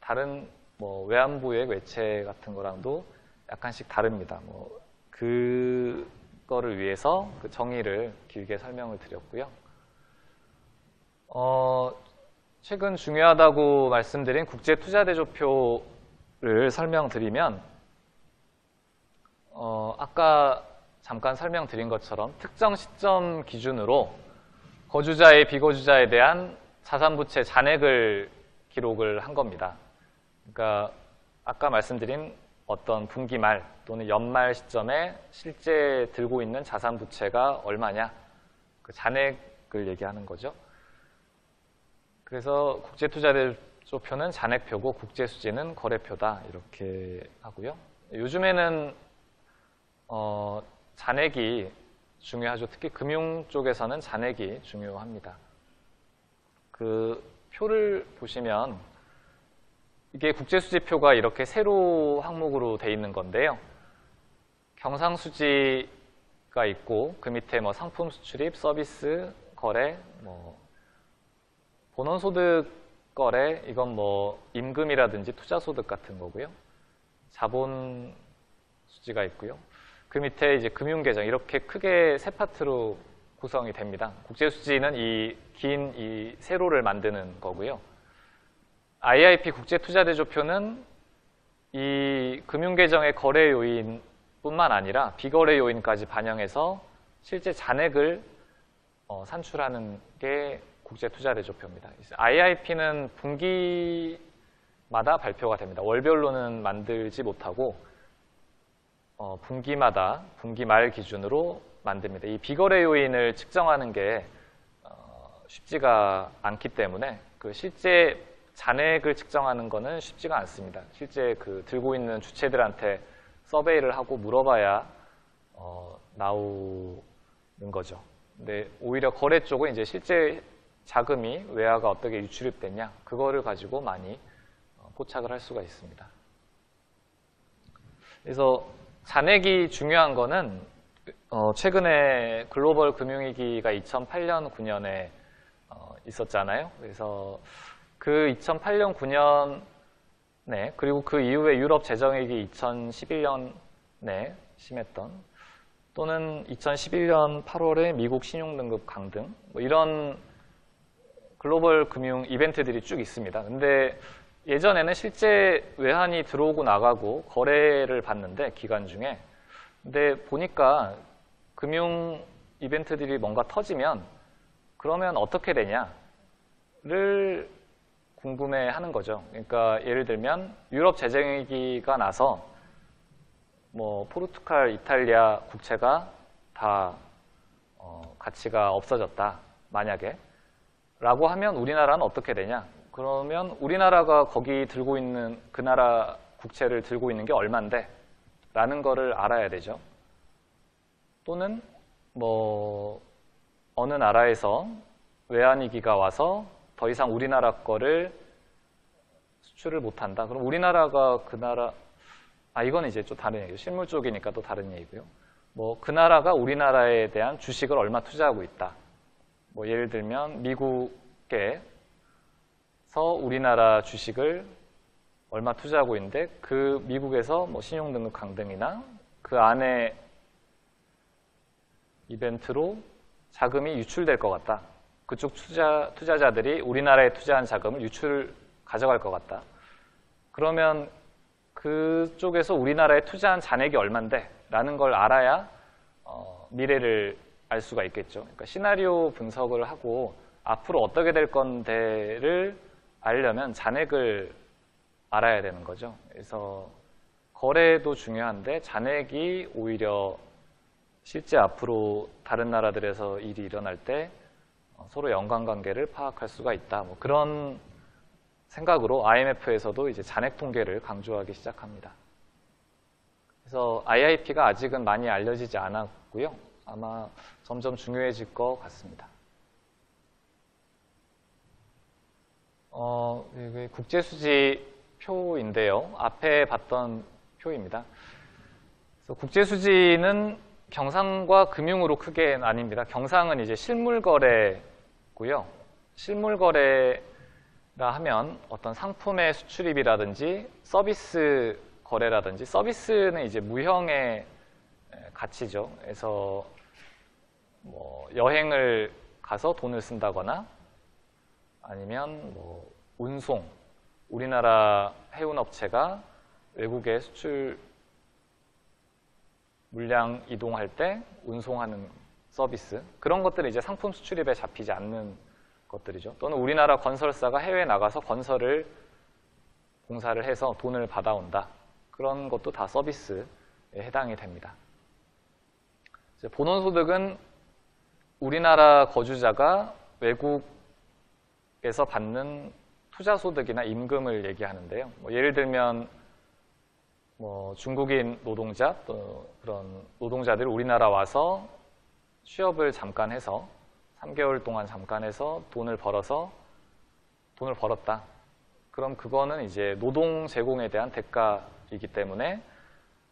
다른 뭐 외환부의 외채 같은 거랑도 약간씩 다릅니다. 뭐 그거를 위해서 그 정의를 길게 설명을 드렸고요. 최근 중요하다고 말씀드린 국제투자대조표를 설명드리면 아까 잠깐 설명드린 것처럼 특정 시점 기준으로 거주자의 비거주자에 대한 자산부채 잔액을 기록을 한 겁니다. 그러니까 아까 말씀드린 어떤 분기 말 또는 연말 시점에 실제 들고 있는 자산부채가 얼마냐, 그 잔액을 얘기하는 거죠. 그래서 국제투자대조표는 잔액표고 국제수지는 거래표다 이렇게 하고요. 요즘에는 잔액이 중요하죠. 특히 금융 쪽에서는 잔액이 중요합니다. 그 표를 보시면 이게 국제수지표가 이렇게 세로 항목으로 돼 있는 건데요. 경상수지가 있고 그 밑에 뭐 상품 수출입, 서비스, 거래, 뭐 본원소득 거래, 이건 뭐 임금이라든지 투자소득 같은 거고요. 자본 수지가 있고요. 그 밑에 이제 금융계정 이렇게 크게 세 파트로 구성이 됩니다. 국제수지는 이 긴 이 세로를 만드는 거고요. IIP 국제투자대조표는 이 금융계정의 거래 요인뿐만 아니라 비거래 요인까지 반영해서 실제 잔액을 산출하는 게 국제투자대조표입니다. IIP는 분기마다 발표가 됩니다. 월별로는 만들지 못하고 분기마다 분기 말 기준으로 만듭니다. 이 비거래 요인을 측정하는 게 쉽지가 않기 때문에 그 실제 잔액을 측정하는 거는 쉽지가 않습니다. 실제 그 들고 있는 주체들한테 서베이를 하고 물어봐야 나오는 거죠. 근데 오히려 거래 쪽은 이제 실제 자금이 외화가 어떻게 유출입됐냐 그거를 가지고 많이 포착을 할 수가 있습니다. 그래서 잔액이 중요한 거는 최근에 글로벌 금융위기가 2008년, 9년에 있었잖아요. 그래서 그 2008년, 9년에 그리고 그 이후에 유럽 재정위기 2011년에 심했던 또는 2011년 8월에 미국 신용등급 강등 뭐 이런 글로벌 금융 이벤트들이 쭉 있습니다. 근데 예전에는 실제 외환이 들어오고 나가고 거래를 봤는데 기간 중에 근데 보니까 금융 이벤트들이 뭔가 터지면 그러면 어떻게 되냐를 궁금해하는 거죠. 그러니까 예를 들면 유럽 재정위기가 나서 뭐 포르투갈, 이탈리아 국채가 다 가치가 없어졌다 만약에 라고 하면 우리나라는 어떻게 되냐? 그러면 우리나라가 거기 들고 있는 그 나라 국채를 들고 있는 게 얼만데? 라는 거를 알아야 되죠. 또는 뭐 어느 나라에서 외환위기가 와서 더 이상 우리나라 거를 수출을 못한다. 그럼 우리나라가 그 나라 이건 이제 좀 다른 얘기죠. 실물 쪽이니까 또 다른 얘기고요. 뭐 그 나라가 우리나라에 대한 주식을 얼마 투자하고 있다. 뭐 예를 들면 미국에서 우리나라 주식을 얼마 투자하고 있는데 그 미국에서 뭐 신용등급 강등이나 그 안에 이벤트로 자금이 유출될 것 같다. 그쪽 투자자들이 우리나라에 투자한 자금을 가져갈 것 같다. 그러면 그쪽에서 우리나라에 투자한 잔액이 얼만데? 라는 걸 알아야 미래를 알 수가 있겠죠. 그러니까 시나리오 분석을 하고 앞으로 어떻게 될 건데를 알려면 잔액을 알아야 되는 거죠. 그래서 거래도 중요한데 잔액이 오히려 실제 앞으로 다른 나라들에서 일이 일어날 때 서로 연관관계를 파악할 수가 있다. 뭐 그런 생각으로 IMF에서도 이제 잔액 통계를 강조하기 시작합니다. 그래서 IIP가 아직은 많이 알려지지 않았고요. 아마 점점 중요해질 것 같습니다. 국제수지 표인데요. 앞에 봤던 표입니다. 그래서 국제수지는 경상과 금융으로 크게 나뉩니다. 경상은 이제 실물거래고요. 실물거래라 하면 어떤 상품의 수출입이라든지 서비스 거래라든지 서비스는 이제 무형의 가치죠. 그래서 뭐 여행을 가서 돈을 쓴다거나 아니면 뭐 운송, 우리나라 해운업체가 외국에 수출 물량 이동할 때 운송하는 서비스, 그런 것들은 이제 상품 수출입에 잡히지 않는 것들이죠. 또는 우리나라 건설사가 해외에 나가서 건설을 공사를 해서 돈을 받아온다. 그런 것도 다 서비스에 해당이 됩니다. 이제 본원소득은 우리나라 거주자가 외국에서 받는 투자소득이나 임금을 얘기하는데요. 예를 들면 중국인 노동자, 또 그런 노동자들이 우리나라 와서 취업을 잠깐 해서 3개월 동안 잠깐 해서 돈을 벌었다. 그럼 그거는 이제 노동 제공에 대한 대가이기 때문에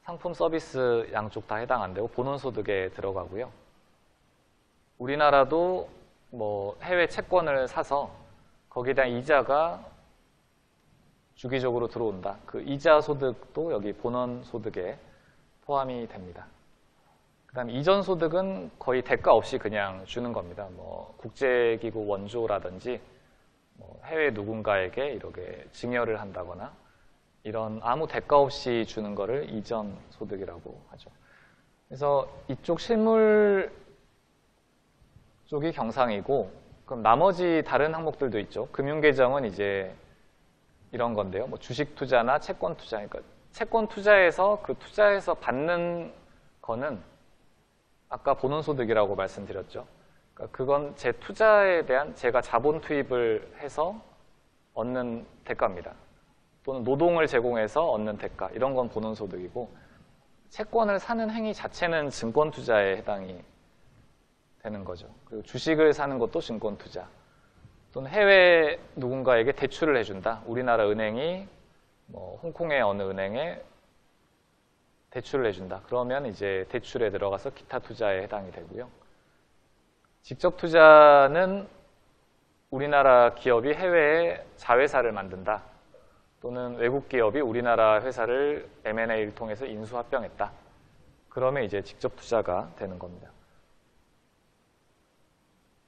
상품 서비스 양쪽 다 해당 안 되고 본원소득에 들어가고요. 우리나라도 해외 채권을 사서 거기에 대한 이자가 주기적으로 들어온다. 그 이자 소득도 여기 본원소득에 포함이 됩니다. 그 다음에 이전 소득은 거의 대가 없이 그냥 주는 겁니다. 국제기구 원조라든지 해외 누군가에게 이렇게 증여를 한다거나 이런 아무 대가 없이 주는 거를 이전 소득이라고 하죠. 그래서 이쪽 실물 쪽이 경상이고, 그럼 나머지 다른 항목들도 있죠. 금융계정은 이제 이런 건데요. 주식 투자나 채권 투자. 그러니까 채권 투자에서 그 투자해서 받는 거는 아까 본원소득이라고 말씀드렸죠. 그러니까 그건 제 투자에 대한 제가 자본 투입을 해서 얻는 대가입니다. 또는 노동을 제공해서 얻는 대가, 이런 건 본원소득이고, 채권을 사는 행위 자체는 증권 투자에 해당이 되는 거죠. 그리고 주식을 사는 것도 증권 투자. 또는 해외 누군가에게 대출을 해준다. 우리나라 은행이 홍콩의 어느 은행에 대출을 해준다. 그러면 이제 대출에 들어가서 기타 투자에 해당이 되고요. 직접 투자는 우리나라 기업이 해외에 자회사를 만든다. 또는 외국 기업이 우리나라 회사를 M&A를 통해서 인수합병했다. 그러면 이제 직접 투자가 되는 겁니다.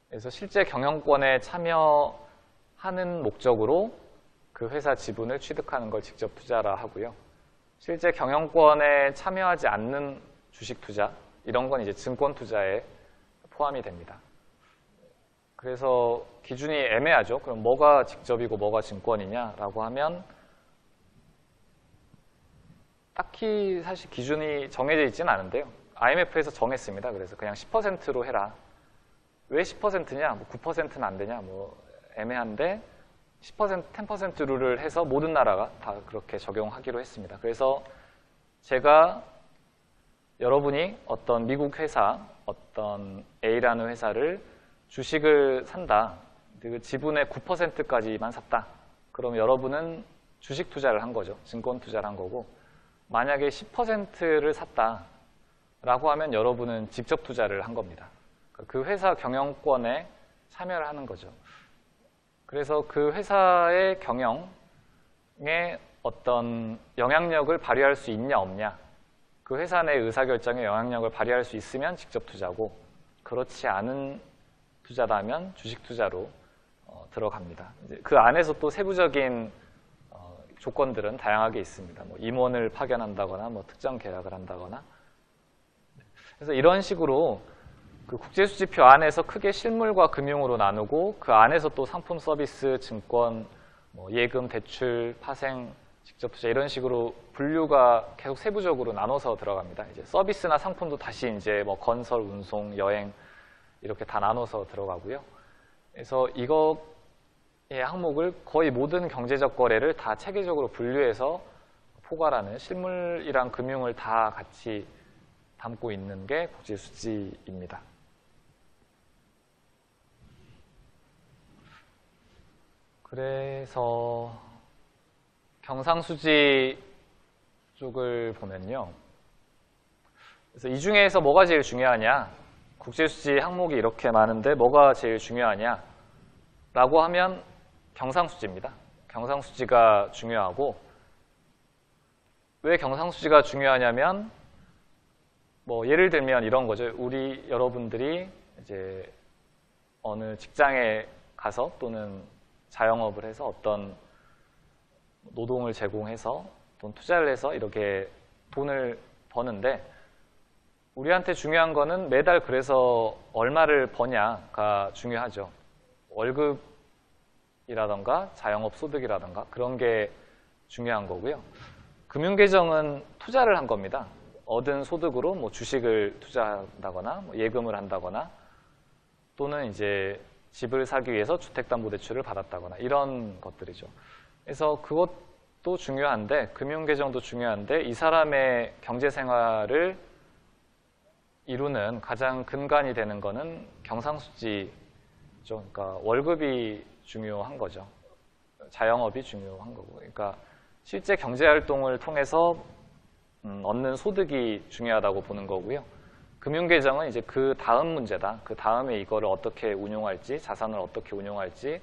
그래서 실제 경영권에 참여하는 목적으로 그 회사 지분을 취득하는 걸 직접 투자라 하고요. 실제 경영권에 참여하지 않는 주식 투자, 이런 건 이제 증권 투자에 포함이 됩니다. 그래서 기준이 애매하죠. 그럼 뭐가 직접이고 뭐가 증권이냐라고 하면 딱히 사실 기준이 정해져 있지는 않은데요. IMF에서 정했습니다. 그래서 그냥 10%로 해라. 왜 10%냐? 9%는 안 되냐? 애매한데 10%, 10% 룰을 해서 모든 나라가 다 그렇게 적용하기로 했습니다. 그래서 제가 여러분이 어떤 미국 회사, 어떤 A라는 회사를 주식을 산다. 그 지분의 9%까지만 샀다. 그럼 여러분은 주식 투자를 한 거죠. 증권 투자를 한 거고, 만약에 10%를 샀다라고 하면 여러분은 직접 투자를 한 겁니다. 그 회사 경영권에 참여를 하는 거죠. 그래서 그 회사의 경영에 어떤 영향력을 발휘할 수 있냐 없냐, 그 회사 내 의사결정에 영향력을 발휘할 수 있으면 직접 투자고, 그렇지 않은 투자라면 주식 투자로 들어갑니다. 이제 그 안에서 또 세부적인 조건들은 다양하게 있습니다. 임원을 파견한다거나 특정 계약을 한다거나. 그래서 이런 식으로 그 국제수지표 안에서 크게 실물과 금융으로 나누고, 그 안에서 또 상품, 서비스, 증권, 예금, 대출, 파생, 직접 투자, 이런 식으로 분류가 계속 세부적으로 나눠서 들어갑니다. 이제 서비스나 상품도 다시 이제 건설, 운송, 여행 이렇게 다 나눠서 들어가고요. 그래서 이거의 항목을 거의 모든 경제적 거래를 다 체계적으로 분류해서 포괄하는, 실물이랑 금융을 다 같이 담고 있는 게 국제수지입니다. 그래서 경상수지 쪽을 보면요. 그래서 이 중에서 뭐가 제일 중요하냐? 국제수지 항목이 이렇게 많은데 뭐가 제일 중요하냐? 라고 하면 경상수지입니다. 경상수지가 중요하고, 왜 경상수지가 중요하냐면 예를 들면 이런 거죠. 우리 여러분들이 이제 어느 직장에 가서 또는 자영업을 해서 어떤 노동을 제공해서 돈 투자를 해서 이렇게 돈을 버는데, 우리한테 중요한 거는 매달 그래서 얼마를 버냐가 중요하죠. 월급이라던가 자영업 소득이라던가 그런 게 중요한 거고요. 금융계정은 투자를 한 겁니다. 얻은 소득으로 뭐 주식을 투자한다거나 뭐 예금을 한다거나 또는 이제 집을 사기 위해서 주택담보대출을 받았다거나 이런 것들이죠. 그래서 그것도 중요한데 금융계정도 중요한데 이 사람의 경제생활을 이루는 가장 근간이 되는 거는 경상수지죠. 그러니까 월급이 중요한 거죠. 자영업이 중요한 거고. 그러니까 실제 경제활동을 통해서 얻는 소득이 중요하다고 보는 거고요. 금융계정은 이제 그 다음 문제다. 그 다음에 이거를 어떻게 운용할지, 자산을 어떻게 운용할지,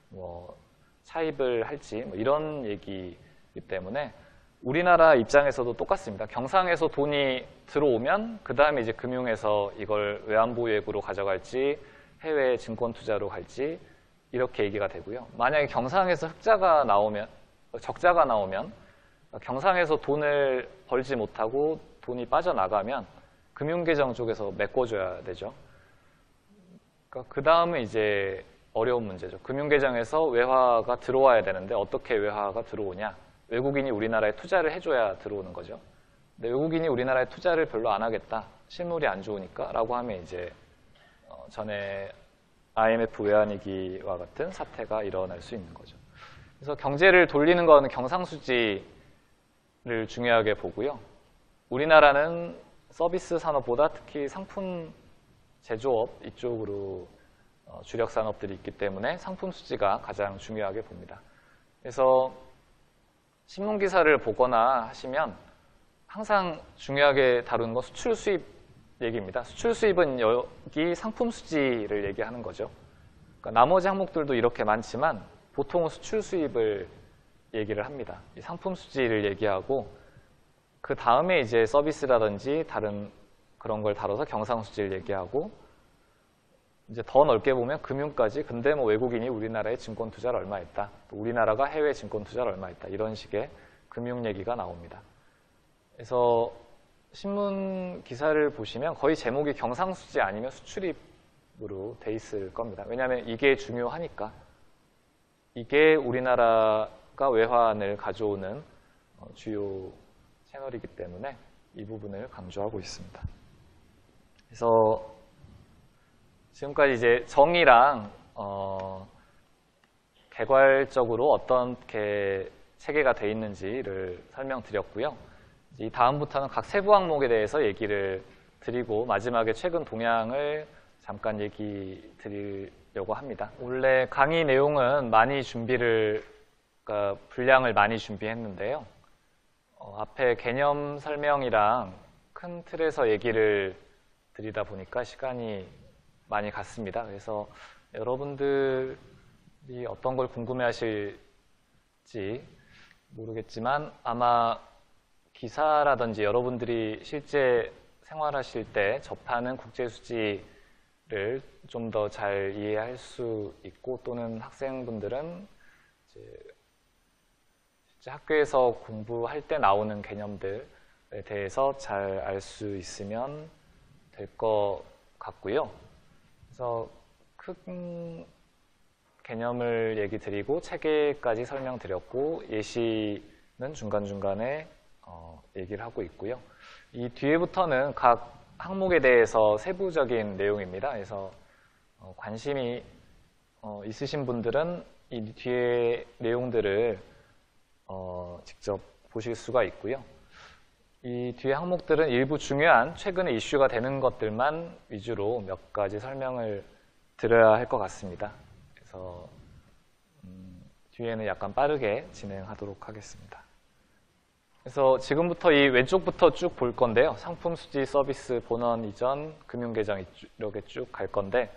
뭐 차입을 할지 뭐 이런 얘기이기 때문에 우리나라 입장에서도 똑같습니다. 경상에서 돈이 들어오면 그 다음에 이제 금융에서 이걸 외환보유액으로 가져갈지 해외 증권 투자로 갈지 이렇게 얘기가 되고요. 만약에 경상에서 흑자가 나오면 적자가 나오면 경상에서 돈을 벌지 못하고 돈이 빠져나가면 금융계정 쪽에서 메꿔줘야 되죠. 그러니까 그 다음은 이제 어려운 문제죠. 금융계정에서 외화가 들어와야 되는데 어떻게 외화가 들어오냐. 외국인이 우리나라에 투자를 해줘야 들어오는 거죠. 근데 외국인이 우리나라에 투자를 별로 안 하겠다. 실물이 안 좋으니까 라고 하면 이제 전에 IMF 외환위기와 같은 사태가 일어날 수 있는 거죠. 그래서 경제를 돌리는 건 경상수지를 중요하게 보고요. 우리나라는 서비스 산업보다 특히 상품 제조업 이쪽으로 주력 산업들이 있기 때문에 상품 수지가 가장 중요하게 봅니다. 그래서 신문기사를 보거나 하시면 항상 중요하게 다루는 건 수출 수입 얘기입니다. 수출 수입은 여기 상품 수지를 얘기하는 거죠. 그러니까 나머지 항목들도 이렇게 많지만 보통은 수출 수입을 얘기를 합니다. 이 상품 수지를 얘기하고 그 다음에 이제 서비스라든지 다른 그런 걸 다뤄서 경상 수지를 얘기하고 이제 더 넓게 보면 금융까지 근데 뭐 외국인이 우리나라에 증권 투자를 얼마 했다. 또 우리나라가 해외 증권 투자를 얼마 했다. 이런 식의 금융 얘기가 나옵니다. 그래서 신문 기사를 보시면 거의 제목이 경상수지 아니면 수출입으로 돼 있을 겁니다. 왜냐하면 이게 중요하니까. 이게 우리나라가 외환을 가져오는 주요 채널이기 때문에 이 부분을 강조하고 있습니다. 그래서 지금까지 이제 정의랑 개괄적으로 어떻게 체계가 돼 있는지를 설명드렸고요. 이 다음부터는 각 세부 항목에 대해서 얘기를 드리고 마지막에 최근 동향을 잠깐 얘기 드리려고 합니다. 원래 강의 내용은 많이 그러니까 분량을 많이 준비했는데요. 앞에 개념 설명이랑 큰 틀에서 얘기를 드리다 보니까 시간이 많이 갔습니다. 그래서 여러분들이 어떤 걸 궁금해 하실지 모르겠지만 아마 기사라든지 여러분들이 실제 생활하실 때 접하는 국제수지를 좀 더 잘 이해할 수 있고 또는 학생분들은 이제 실제 학교에서 공부할 때 나오는 개념들에 대해서 잘 알 수 있으면 될 것 같고요. 그래서 큰 개념을 얘기 드리고 체계까지 설명드렸고 예시는 중간중간에 얘기를 하고 있고요. 이 뒤에부터는 각 항목에 대해서 세부적인 내용입니다. 그래서 관심이 있으신 분들은 이 뒤에 내용들을 직접 보실 수가 있고요. 이 뒤에 항목들은 일부 중요한 최근에 이슈가 되는 것들만 위주로 몇 가지 설명을 드려야 할 것 같습니다. 그래서 뒤에는 약간 빠르게 진행하도록 하겠습니다. 그래서 지금부터 이 왼쪽부터 쭉 볼 건데요. 상품 수지 서비스 본원 이전 금융계정 이렇게 쭉 갈 건데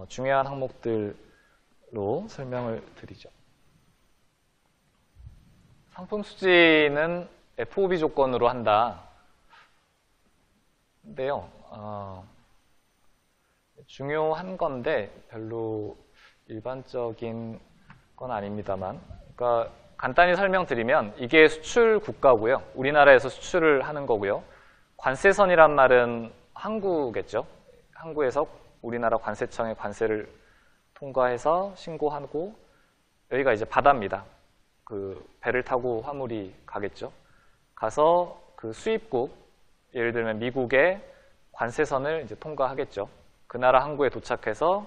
중요한 항목들로 설명을 드리죠. 상품 수지는 FOB 조건으로 한다. 인데요. 중요한 건데 별로 일반적인 건 아닙니다만 그러니까 간단히 설명드리면 이게 수출 국가고요. 우리나라에서 수출을 하는 거고요. 관세선이란 말은 항구겠죠. 항구에서 우리나라 관세청의 관세를 통과해서 신고하고 여기가 이제 바다입니다. 그 배를 타고 화물이 가겠죠. 가서 그 수입국, 예를 들면 미국의 관세선을 이제 통과하겠죠. 그 나라 항구에 도착해서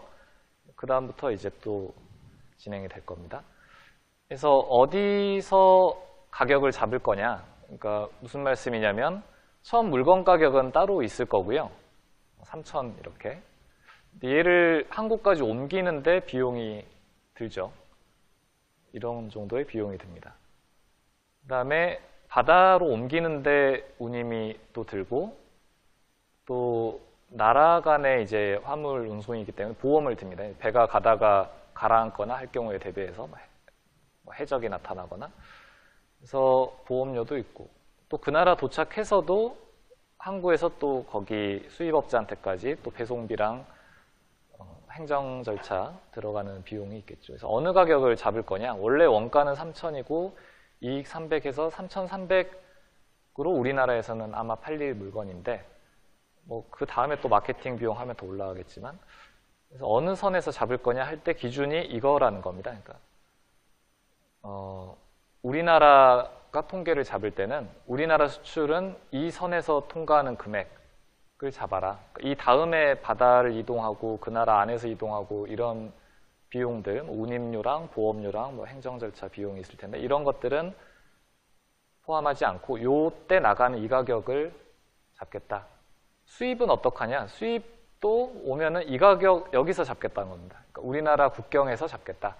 그 다음부터 이제 또 진행이 될 겁니다. 그래서 어디서 가격을 잡을 거냐? 그러니까 무슨 말씀이냐면 처음 물건 가격은 따로 있을 거고요. 3,000 이렇게. 얘를 한국까지 옮기는데 비용이 들죠. 이런 정도의 비용이 듭니다. 그 다음에 바다로 옮기는데 운임이 또 들고 또 나라 간의 이제 화물 운송이기 때문에 보험을 듭니다. 배가 가다가 가라앉거나 할 경우에 대비해서 해적이 나타나거나 그래서 보험료도 있고 또 그 나라 도착해서도 항구에서 또 거기 수입업자한테까지 또 배송비랑 행정 절차 들어가는 비용이 있겠죠. 그래서 어느 가격을 잡을 거냐? 원래 원가는 3,000이고 이익 300에서 3,300으로 우리나라에서는 아마 팔릴 물건인데 뭐 그 다음에 또 마케팅 비용 하면 더 올라가겠지만 그래서 어느 선에서 잡을 거냐 할 때 기준이 이거라는 겁니다. 그러니까 우리나라가 통계를 잡을 때는 우리나라 수출은 이 선에서 통과하는 금액을 잡아라. 이 다음에 바다를 이동하고 그 나라 안에서 이동하고 이런 비용들, 뭐 운임료랑 보험료랑 뭐 행정 절차 비용이 있을 텐데 이런 것들은 포함하지 않고 요때 나가는 이 가격을 잡겠다. 수입은 어떡하냐? 수입도 오면은 이 가격 여기서 잡겠다는 겁니다. 그러니까 우리나라 국경에서 잡겠다.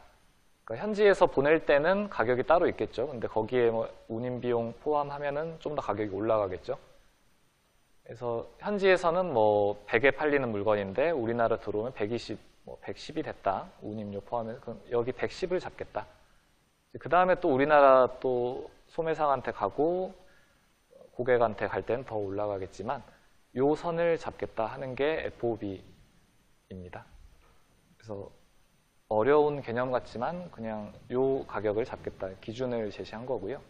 그러니까 현지에서 보낼 때는 가격이 따로 있겠죠. 근데 거기에 뭐 운임 비용 포함하면은 좀 더 가격이 올라가겠죠. 그래서 현지에서는 뭐 100에 팔리는 물건인데 우리나라 들어오면 120, 뭐 110이 됐다. 운임료 포함해서 그럼 여기 110을 잡겠다. 그 다음에 또 우리나라 또 소매상한테 가고 고객한테 갈 때는 더 올라가겠지만 요 선을 잡겠다 하는 게 FOB입니다. 그래서 어려운 개념 같지만 그냥 요 가격을 잡겠다 기준을 제시한 거고요.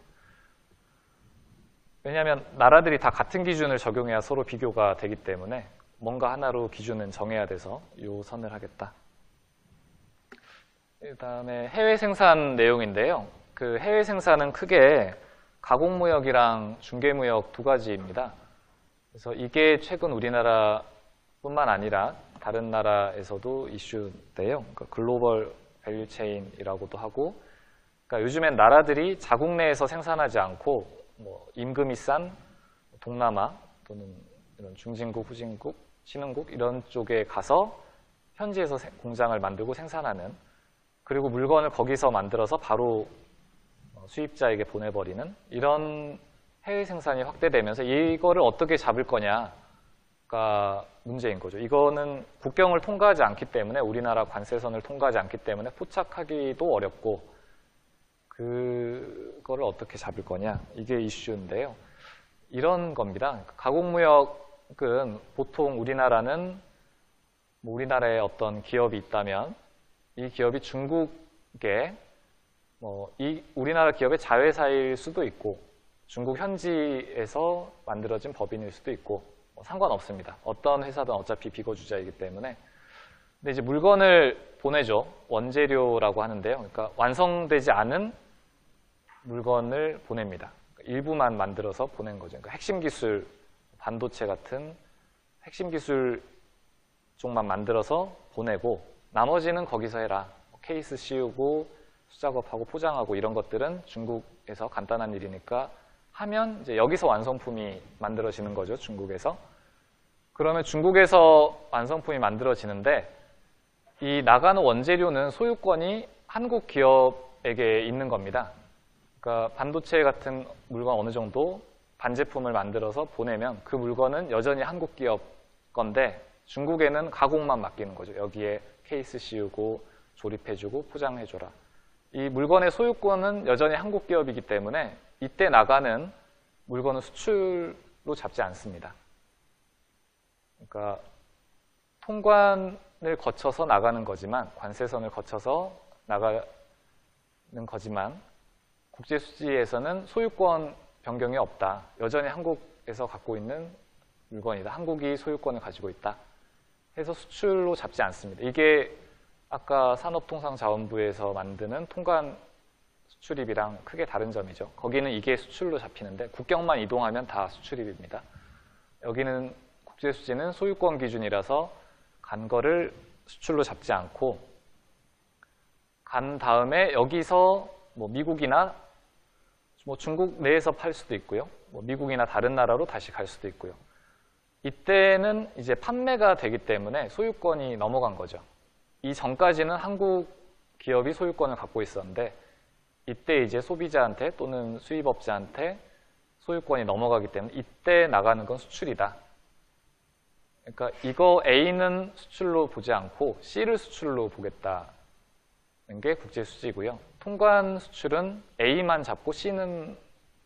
왜냐하면 나라들이 다 같은 기준을 적용해야 서로 비교가 되기 때문에 뭔가 하나로 기준은 정해야 돼서 요 선을 하겠다. 그 다음에 해외 생산 내용인데요. 그 해외 생산은 크게 가공무역이랑 중개무역 두 가지입니다. 그래서 이게 최근 우리나라뿐만 아니라 다른 나라에서도 이슈인데요. 그러니까 글로벌 밸류체인이라고도 하고, 그러니까 요즘엔 나라들이 자국 내에서 생산하지 않고 뭐 임금이 싼 동남아 또는 이런 중진국, 후진국, 신흥국 이런 쪽에 가서 현지에서 공장을 만들고 생산하는, 그리고 물건을 거기서 만들어서 바로 수입자에게 보내버리는 이런 해외 생산이 확대되면서 이거를 어떻게 잡을 거냐가 문제인 거죠. 이거는 국경을 통과하지 않기 때문에, 우리나라 관세선을 통과하지 않기 때문에 포착하기도 어렵고, 그거를 어떻게 잡을 거냐, 이게 이슈인데요. 이런 겁니다. 가공무역은 보통 우리나라는 뭐 우리나라에 어떤 기업이 있다면 이 기업이 중국에 이 우리나라 기업의 자회사일 수도 있고 중국 현지에서 만들어진 법인일 수도 있고 상관없습니다. 어떤 회사든 어차피 비거주자이기 때문에. 근데 이제 물건을 보내죠. 원재료라고 하는데요. 그러니까 완성되지 않은 물건을 보냅니다. 일부만 만들어서 보낸 거죠. 그러니까 핵심 기술, 반도체 같은 핵심 기술 쪽만 만들어서 보내고 나머지는 거기서 해라. 케이스 씌우고 수작업하고 포장하고 이런 것들은 중국에서 간단한 일이니까 하면 이제 여기서 완성품이 만들어지는 거죠. 중국에서. 그러면 중국에서 완성품이 만들어지는데 이 나가는 원재료는 소유권이 한국 기업에게 있는 겁니다. 그러니까 반도체 같은 물건 어느 정도 반제품을 만들어서 보내면 그 물건은 여전히 한국 기업 건데 중국에는 가공만 맡기는 거죠. 여기에 케이스 씌우고 조립해주고 포장해줘라. 이 물건의 소유권은 여전히 한국 기업이기 때문에 이때 나가는 물건은 수출로 잡지 않습니다. 그러니까 통관을 거쳐서 나가는 거지만, 관세선을 거쳐서 나가는 거지만 국제수지에서는 소유권 변경이 없다. 여전히 한국에서 갖고 있는 물건이다. 한국이 소유권을 가지고 있다. 해서 수출로 잡지 않습니다. 이게 아까 산업통상자원부에서 만드는 통관 수출입이랑 크게 다른 점이죠. 거기는 이게 수출로 잡히는데 국경만 이동하면 다 수출입입니다. 여기는 국제수지는 소유권 기준이라서 간 거를 수출로 잡지 않고 간 다음에 여기서 뭐 미국이나 뭐 중국 내에서 팔 수도 있고요. 뭐 미국이나 다른 나라로 다시 갈 수도 있고요. 이때는 이제 판매가 되기 때문에 소유권이 넘어간 거죠. 이 전까지는 한국 기업이 소유권을 갖고 있었는데 이때 이제 소비자한테 또는 수입업자한테 소유권이 넘어가기 때문에 이때 나가는 건 수출이다. 그러니까 이거 A는 수출로 보지 않고 C를 수출로 보겠다는 게 국제수지고요. 통관 수출은 A만 잡고 C는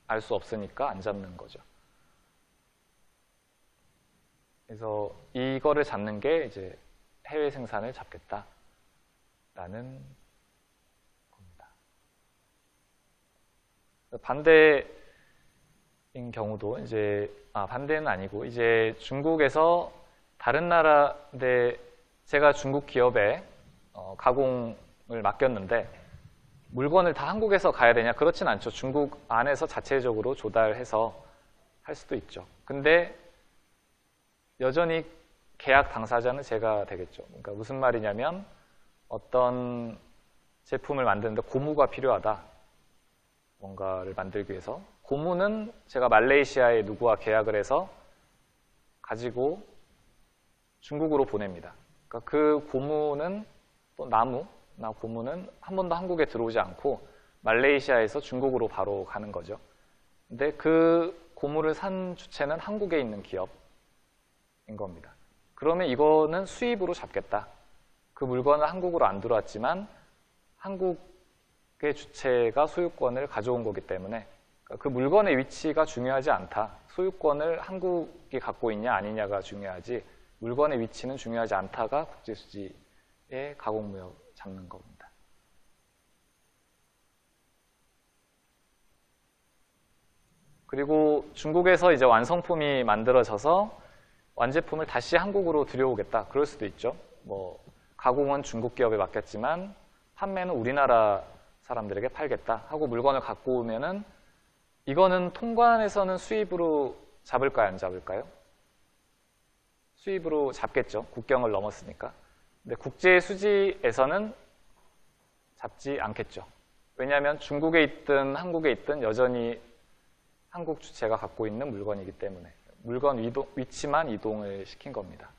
알 수 없으니까 안 잡는 거죠. 그래서 이거를 잡는 게 이제 해외 생산을 잡겠다라는 겁니다. 반대인 경우도 이제 반대는 아니고 이제 중국에서 다른 나라인데 제가 중국 기업에 가공을 맡겼는데 물건을 다 한국에서 가야 되냐? 그렇진 않죠. 중국 안에서 자체적으로 조달해서 할 수도 있죠. 근데 여전히 계약 당사자는 제가 되겠죠. 그러니까 무슨 말이냐면 어떤 제품을 만드는데 고무가 필요하다. 뭔가를 만들기 위해서. 고무는 제가 말레이시아에 누구와 계약을 해서 가지고 중국으로 보냅니다. 그러니까 그 고무는 또 나무나 고무는 한 번도 한국에 들어오지 않고 말레이시아에서 중국으로 바로 가는 거죠. 근데 그 고무를 산 주체는 한국에 있는 기업인 겁니다. 그러면 이거는 수입으로 잡겠다. 그 물건은 한국으로 안 들어왔지만 한국의 주체가 소유권을 가져온 거기 때문에 그 물건의 위치가 중요하지 않다. 소유권을 한국이 갖고 있냐 아니냐가 중요하지 물건의 위치는 중요하지 않다가 국제수지의 가공무역 잡는 겁니다. 그리고 중국에서 이제 완성품이 만들어져서 완제품을 다시 한국으로 들여오겠다. 그럴 수도 있죠. 뭐 가공은 중국 기업에 맡겼지만 판매는 우리나라 사람들에게 팔겠다 하고 물건을 갖고 오면은 이거는 통관에서는 수입으로 잡을까요? 안 잡을까요? 수입으로 잡겠죠. 국경을 넘었으니까. 근데 국제수지에서는 잡지 않겠죠. 왜냐하면 중국에 있든 한국에 있든 여전히 한국 주체가 갖고 있는 물건이기 때문에 물건 위치만 이동을 시킨 겁니다.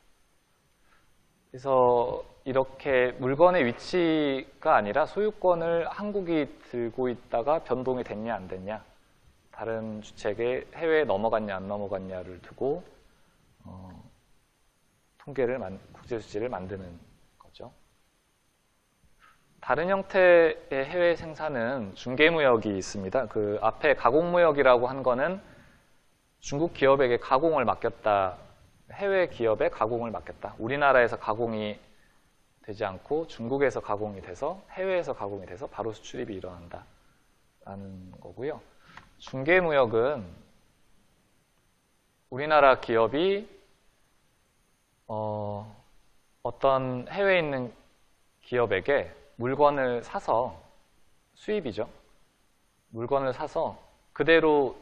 그래서 이렇게 물건의 위치가 아니라 소유권을 한국이 들고 있다가 변동이 됐냐 안 됐냐 다른 주체에게 해외에 넘어갔냐 안 넘어갔냐를 두고 국제수지를 만드는 거죠. 다른 형태의 해외 생산은 중개무역이 있습니다. 그 앞에 가공무역이라고 한 거는 중국 기업에게 가공을 맡겼다. 해외 기업에 가공을 맡겼다. 우리나라에서 가공이 되지 않고 중국에서 가공이 돼서 해외에서 가공이 돼서 바로 수출입이 일어난다. 라는 거고요. 중개무역은 우리나라 기업이 어떤 해외에 있는 기업에게 물건을 사서 수입이죠. 물건을 사서 그대로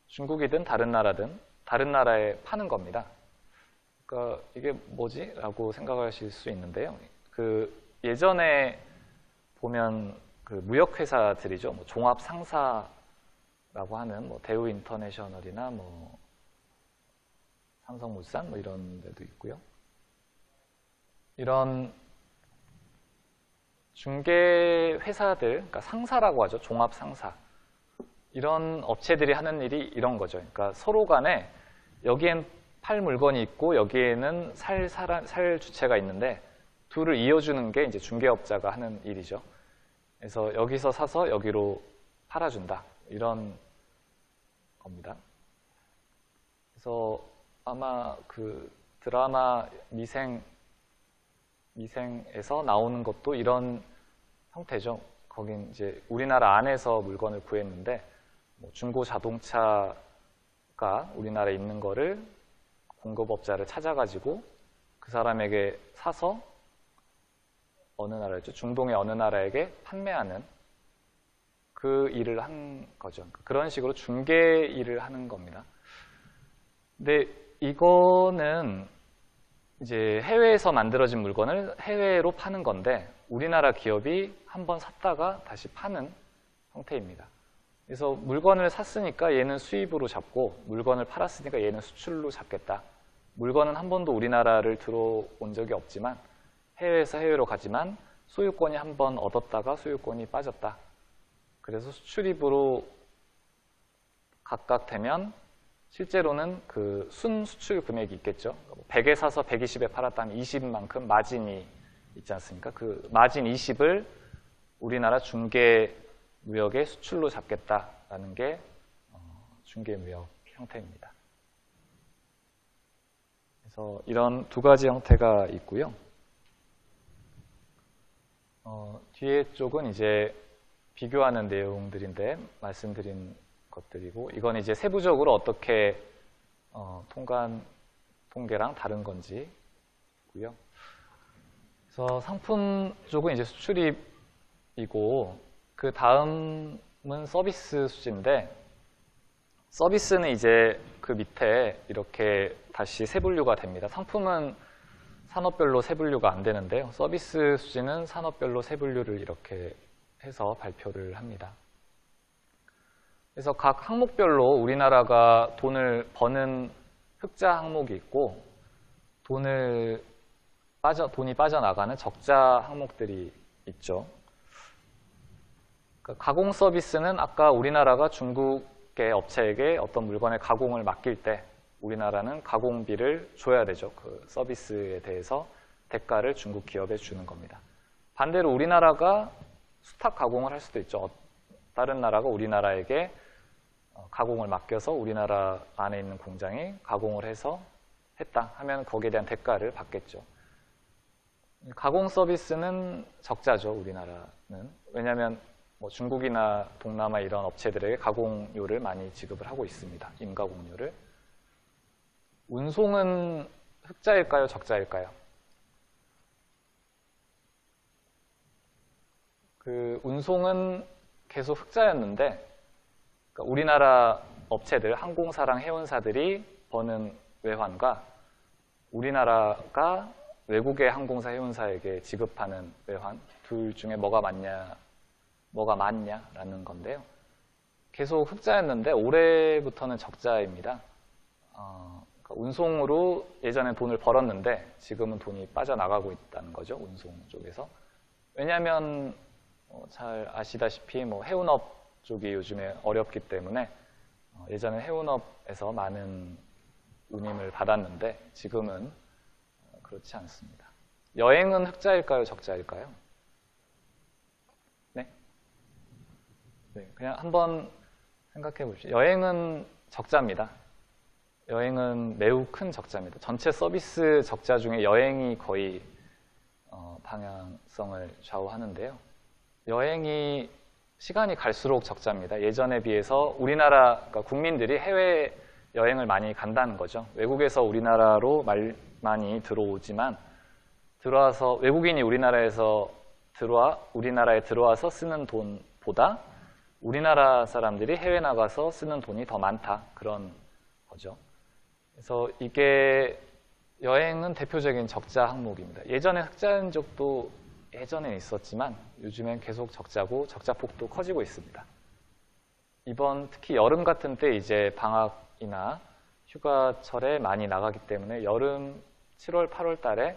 중국이든 다른 나라든 다른 나라에 파는 겁니다. 그러니까 이게 뭐지? 라고 생각하실 수 있는데요. 그 예전에 보면 그 무역회사들이죠. 뭐 종합상사라고 하는 뭐 대우인터내셔널이나 뭐 삼성물산 뭐 이런 데도 있고요. 이런 중개회사들, 그러니까 상사라고 하죠. 종합상사. 이런 업체들이 하는 일이 이런 거죠. 그러니까 서로 간에 여기엔 팔 물건이 있고 여기에는 살 주체가 있는데 둘을 이어주는 게 이제 중개업자가 하는 일이죠. 그래서 여기서 사서 여기로 팔아준다. 이런 겁니다. 그래서 아마 그 드라마 미생에서 나오는 것도 이런 형태죠. 거긴 이제 우리나라 안에서 물건을 구했는데 뭐 중고 자동차가 우리나라에 있는 거를 공급업자를 찾아가지고 그 사람에게 사서 어느 나라였죠? 중동의 어느 나라에게 판매하는 그 일을 한 거죠. 그런 식으로 중개 일을 하는 겁니다. 근데 이거는 이제 해외에서 만들어진 물건을 해외로 파는 건데 우리나라 기업이 한번 샀다가 다시 파는 형태입니다. 그래서 물건을 샀으니까 얘는 수입으로 잡고 물건을 팔았으니까 얘는 수출로 잡겠다. 물건은 한 번도 우리나라를 들어온 적이 없지만 해외에서 해외로 가지만 소유권이 한 번 얻었다가 소유권이 빠졌다. 그래서 수출입으로 각각 되면 실제로는 그 순 수출 금액이 있겠죠. 100에 사서 120에 팔았다면 20만큼 마진이 있지 않습니까? 그 마진 20을 우리나라 중개 무역의 수출로 잡겠다라는 게 중개 무역 형태입니다. 그래서 이런 두 가지 형태가 있고요. 뒤에 쪽은 이제 비교하는 내용들인데 말씀드린 것들이고 이건 이제 세부적으로 어떻게 통계랑 다른 건지고요. 그래서 상품 쪽은 이제 수출입이고 그 다음은 서비스 수지인데 서비스는 이제 그 밑에 이렇게 다시 세분류가 됩니다. 상품은 산업별로 세분류가 안 되는데요. 서비스 수지는 산업별로 세분류를 이렇게 해서 발표를 합니다. 그래서 각 항목별로 우리나라가 돈을 버는 흑자 항목이 있고 돈이 빠져나가는 적자 항목들이 있죠. 그러니까 가공 서비스는 아까 우리나라가 중국의 업체에게 어떤 물건의 가공을 맡길 때 우리나라는 가공비를 줘야 되죠. 그 서비스에 대해서 대가를 중국 기업에 주는 겁니다. 반대로 우리나라가 수탁 가공을 할 수도 있죠. 다른 나라가 우리나라에게 가공을 맡겨서 우리나라 안에 있는 공장이 가공을 해서 했다 하면 거기에 대한 대가를 받겠죠. 가공 서비스는 적자죠, 우리나라는. 왜냐하면 중국이나 동남아 이런 업체들에게 가공료를 많이 지급을 하고 있습니다. 임가공료를. 운송은 흑자일까요, 적자일까요? 그 운송은 계속 흑자였는데 그러니까 우리나라 업체들, 항공사랑 해운사들이 버는 외환과 우리나라가 외국의 항공사, 해운사에게 지급하는 외환 둘 중에 뭐가 많냐라는 건데요. 계속 흑자였는데 올해부터는 적자입니다. 그러니까 운송으로 예전에 돈을 벌었는데 지금은 돈이 빠져나가고 있다는 거죠. 운송 쪽에서. 왜냐하면 잘 아시다시피 해운업 쪽이 요즘에 어렵기 때문에 예전에 해운업에서 많은 운임을 받았는데 지금은 그렇지 않습니다. 여행은 흑자일까요, 적자일까요? 네? 그냥 한번 생각해 보십시오. 여행은 적자입니다. 여행은 매우 큰 적자입니다. 전체 서비스 적자 중에 여행이 거의 방향성을 좌우하는데요. 여행이 시간이 갈수록 적자입니다. 예전에 비해서 우리나라 그러니까 국민들이 해외 여행을 많이 간다는 거죠. 외국에서 우리나라로 많이 들어오지만 들어와서 외국인이 우리나라에 들어와서 쓰는 돈보다 우리나라 사람들이 해외 나가서 쓰는 돈이 더 많다. 그런 거죠. 그래서 이게 여행은 대표적인 적자 항목입니다. 예전에 흑자인 적도 예전에 있었지만 요즘엔 계속 적자고 적자폭도 커지고 있습니다. 이번 특히 여름 같은 때 이제 방학이나 휴가철에 많이 나가기 때문에 여름 7월, 8월 달에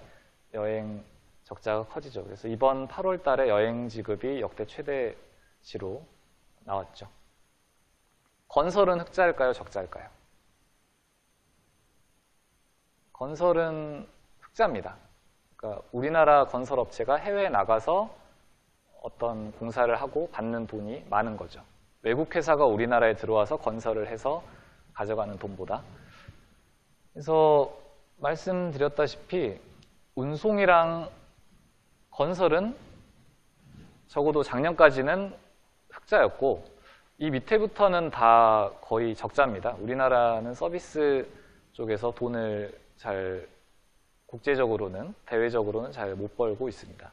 여행 적자가 커지죠. 그래서 이번 8월 달에 여행 지급이 역대 최대치로 나왔죠. 건설은 흑자일까요, 적자일까요? 건설은 흑자입니다. 그러니까 우리나라 건설업체가 해외에 나가서 어떤 공사를 하고 받는 돈이 많은 거죠. 외국 회사가 우리나라에 들어와서 건설을 해서 가져가는 돈보다. 그래서 말씀드렸다시피 운송이랑 건설은 적어도 작년까지는 흑자였고 이 밑에부터는 다 거의 적자입니다. 우리나라는 서비스 쪽에서 돈을 잘 국제적으로는 대외적으로는 잘 못 벌고 있습니다.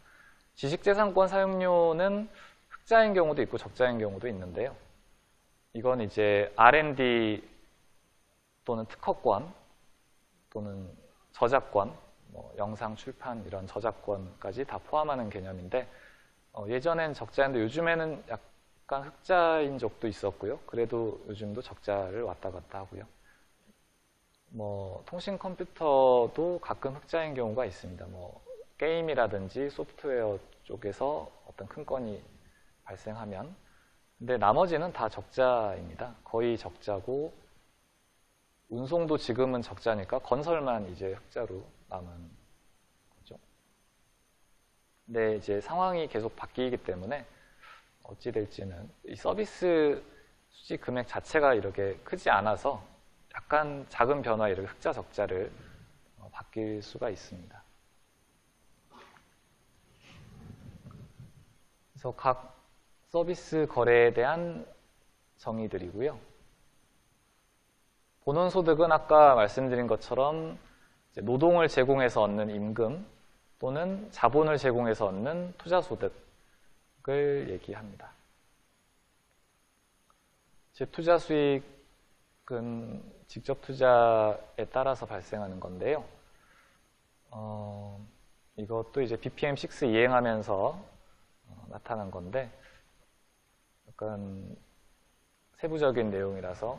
지식재산권 사용료는 흑자인 경우도 있고 적자인 경우도 있는데요. 이건 이제 R&D 또는 특허권 또는 저작권, 뭐 영상 출판 이런 저작권까지 다 포함하는 개념인데 예전엔 적자였는데 요즘에는 약간 흑자인 적도 있었고요. 그래도 요즘도 적자를 왔다 갔다 하고요. 뭐 통신 컴퓨터도 가끔 흑자인 경우가 있습니다. 뭐 게임이라든지 소프트웨어 쪽에서 어떤 큰 건이 발생하면. 근데 나머지는 다 적자입니다. 거의 적자고 운송도 지금은 적자니까 건설만 이제 흑자로 남은 거죠. 근데 이제 상황이 계속 바뀌기 때문에 어찌 될지는 이 서비스 수지 금액 자체가 이렇게 크지 않아서 약간 작은 변화 이렇게 흑자 적자를 바뀔 수가 있습니다. 그래서 각 서비스 거래에 대한 정의들이고요. 본원소득은 아까 말씀드린 것처럼 이제 노동을 제공해서 얻는 임금 또는 자본을 제공해서 얻는 투자소득을 얘기합니다. 투자 수익은 직접 투자에 따라서 발생하는 건데요. 이것도 이제 BPM6 이행하면서 나타난 건데 약간 세부적인 내용이라서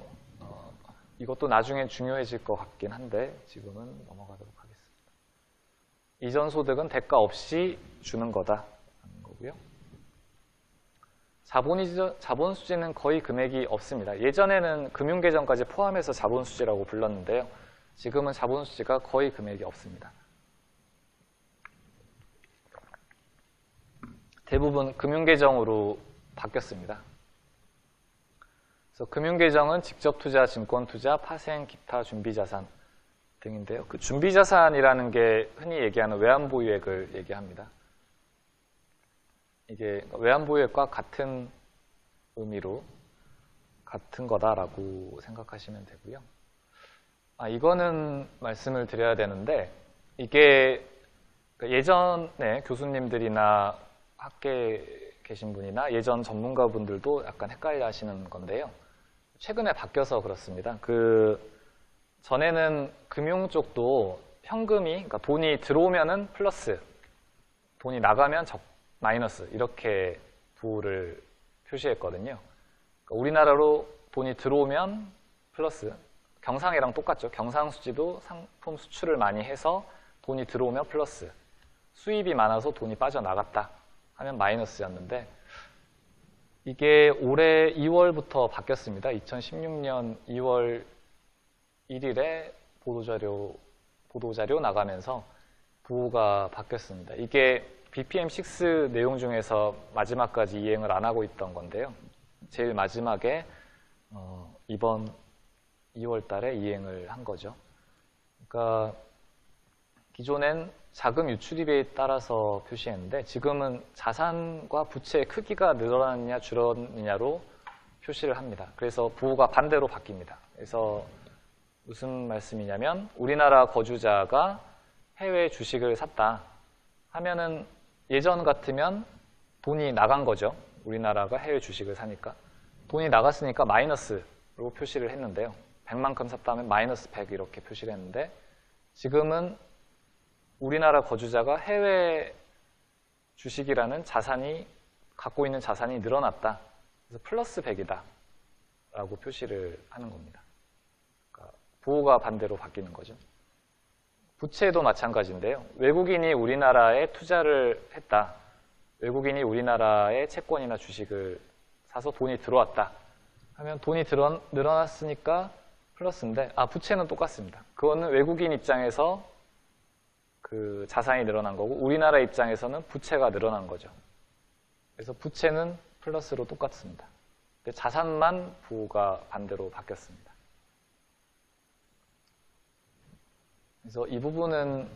이것도 나중에 중요해질 것 같긴 한데 지금은 넘어가도록 하겠습니다. 이전 소득은 대가 없이 주는 거다 하는 거고요. 자본 수지는 거의 금액이 없습니다. 예전에는 금융계정까지 포함해서 자본 수지라고 불렀는데요. 지금은 자본 수지가 거의 금액이 없습니다. 대부분 금융계정으로 바뀌었습니다. 그래서 금융계정은 직접 투자, 증권 투자, 파생, 기타, 준비자산 등인데요. 그 준비자산이라는 게 흔히 얘기하는 외환보유액을 얘기합니다. 이게 외환보유액과 같은 의미로 같은 거다라고 생각하시면 되고요. 이거는 말씀을 드려야 되는데 이게 예전에 교수님들이나 학계에 계신 분이나 예전 전문가분들도 약간 헷갈려 하시는 건데요. 최근에 바뀌어서 그렇습니다. 전에는 금융 쪽도 현금이, 그러니까 돈이 들어오면은 플러스, 돈이 나가면 마이너스 이렇게 부호를 표시했거든요. 그러니까 우리나라로 돈이 들어오면 플러스, 경상이랑 똑같죠. 경상수지도 상품 수출을 많이 해서 돈이 들어오면 플러스, 수입이 많아서 돈이 빠져나갔다 하면 마이너스였는데 이게 올해 2월부터 바뀌었습니다. 2016년 2월 1일에 보도자료 나가면서 부호가 바뀌었습니다. 이게 BPM6 내용 중에서 마지막까지 이행을 안 하고 있던 건데요. 제일 마지막에 이번 2월 달에 이행을 한 거죠. 그러니까 기존엔 자금 유출입에 따라서 표시했는데 지금은 자산과 부채의 크기가 늘어났느냐 줄었느냐로 표시를 합니다. 그래서 부호가 반대로 바뀝니다. 그래서 무슨 말씀이냐면 우리나라 거주자가 해외 주식을 샀다 하면은 예전 같으면 돈이 나간 거죠. 우리나라가 해외 주식을 사니까. 돈이 나갔으니까 마이너스로 표시를 했는데요. 100만큼 샀다면 마이너스 100 이렇게 표시를 했는데 지금은 우리나라 거주자가 해외 주식이라는 자산이 갖고 있는 자산이 늘어났다. 그래서 플러스 100이다 라고 표시를 하는 겁니다. 그러니까 부호가 반대로 바뀌는 거죠. 부채도 마찬가지인데요. 외국인이 우리나라에 투자를 했다. 외국인이 우리나라의 채권이나 주식을 사서 돈이 들어왔다 하면 돈이 늘어났으니까 플러스인데 부채는 똑같습니다. 그거는 외국인 입장에서 그 자산이 늘어난 거고 우리나라 입장에서는 부채가 늘어난 거죠. 그래서 부채는 플러스로 똑같습니다. 근데 자산만 부호가 반대로 바뀌었습니다. 그래서 이 부분은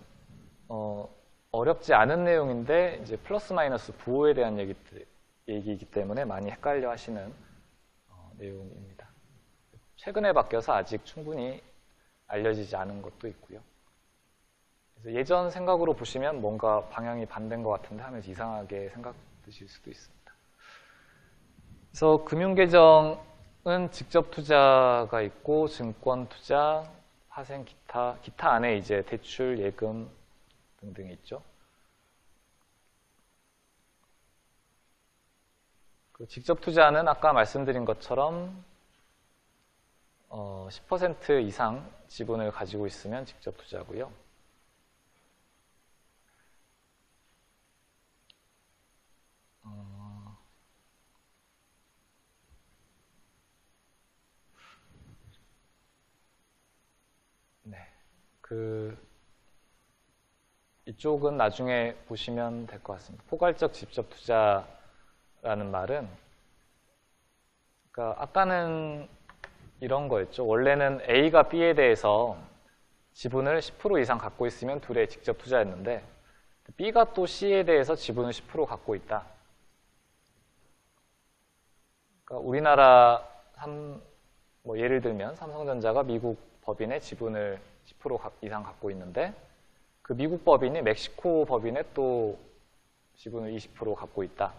어렵지 않은 내용인데 이제 플러스 마이너스 부호에 대한 얘기이기 때문에 많이 헷갈려 하시는 내용입니다. 최근에 바뀌어서 아직 충분히 알려지지 않은 것도 있고요. 그래서 예전 생각으로 보시면 뭔가 방향이 반대인 것 같은데 하면서 이상하게 생각드실 수도 있습니다. 그래서 금융계정은 직접 투자가 있고 증권 투자, 파생, 기타 안에 이제 대출, 예금 등등이 있죠. 그 직접 투자는 아까 말씀드린 것처럼 10% 이상 지분을 가지고 있으면 직접 투자고요. 네, 이쪽은 나중에 보시면 될 것 같습니다. 포괄적 직접 투자라는 말은, 그러니까 아까는 이런 거였죠. 원래는 A가 B에 대해서 지분을 10% 이상 갖고 있으면 둘의 직접 투자였는데, B가 또 C에 대해서 지분을 10% 갖고 있다. 그러니까 우리나라 뭐 예를 들면 삼성전자가 미국 법인의 지분을 10% 이상 갖고 있는데, 그 미국 법인이 멕시코 법인의 또 지분을 20% 갖고 있다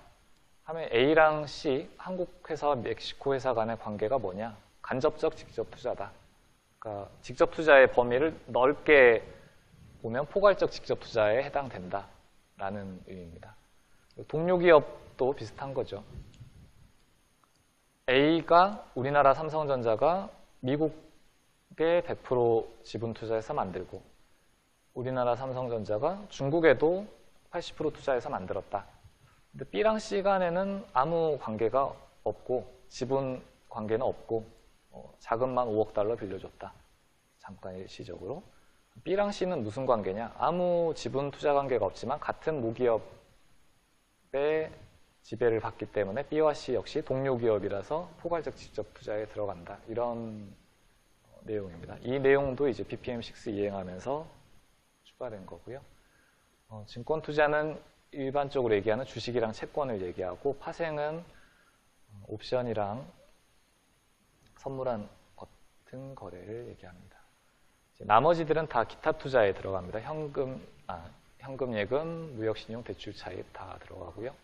하면 A랑 C, 한국 회사와 멕시코 회사 간의 관계가 뭐냐? 간접적 직접 투자다. 그러니까 직접 투자의 범위를 넓게 보면 포괄적 직접 투자에 해당된다라는 의미입니다. 동료 기업도 비슷한 거죠. A가 우리나라 삼성전자가 미국에 100% 지분 투자해서 만들고, 우리나라 삼성전자가 중국에도 80% 투자해서 만들었다. 근데 B랑 C 간에는 아무 관계가 없고, 지분 관계는 없고, 자금만 5억 달러 빌려줬다. 잠깐 일시적으로. B랑 C는 무슨 관계냐? 아무 지분 투자 관계가 없지만 같은 모기업의 지배를 받기 때문에 B와 C 역시 동료 기업이라서 포괄적 직접 투자에 들어간다. 이런 내용입니다. 이 내용도 이제 BPM6 이행하면서 추가된 거고요. 증권 투자는 일반적으로 얘기하는 주식이랑 채권을 얘기하고, 파생은 옵션이랑 선물한 같은 거래를 얘기합니다. 나머지들은 다 기타 투자에 들어갑니다. 현금, 예금, 무역신용, 대출 차입 다 들어가고요.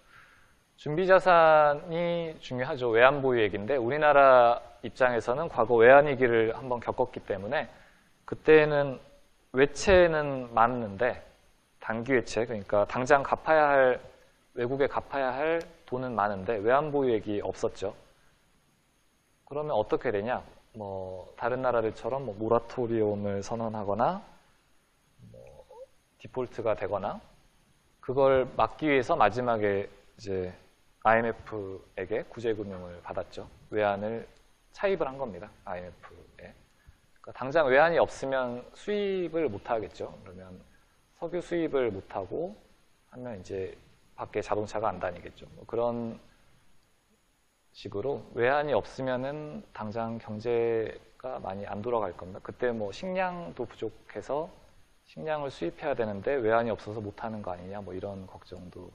준비자산이 중요하죠. 외환보유액인데 우리나라 입장에서는 과거 외환위기를 한번 겪었기 때문에 그때는 외채는 많았는데 단기 외채, 그러니까 당장 외국에 갚아야 할 돈은 많은데 외환보유액이 없었죠. 그러면 어떻게 되냐? 뭐 다른 나라들처럼 뭐 모라토리움을 선언하거나 뭐 디폴트가 되거나, 그걸 막기 위해서 마지막에 이제 IMF에게 구제금융을 받았죠. 외환을 차입을 한 겁니다. IMF에. 그러니까 당장 외환이 없으면 수입을 못 하겠죠. 그러면 석유 수입을 못 하고 하면 이제 밖에 자동차가 안 다니겠죠. 뭐 그런 식으로 외환이 없으면은 당장 경제가 많이 안 돌아갈 겁니다. 그때 뭐 식량도 부족해서 식량을 수입해야 되는데 외환이 없어서 못 하는 거 아니냐, 뭐 이런 걱정도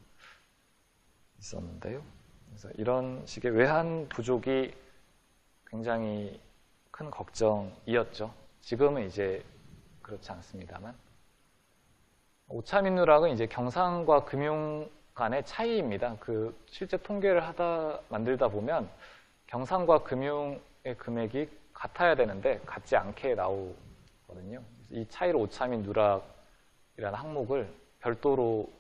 있었는데요. 그래서 이런 식의 외환 부족이 굉장히 큰 걱정이었죠. 지금은 이제 그렇지 않습니다만. 오차민 누락은 이제 경상과 금융 간의 차이입니다. 실제 통계를 만들다 보면 경상과 금융의 금액이 같아야 되는데 같지 않게 나오거든요. 이 차이로 오차민 누락이라는 항목을 별도로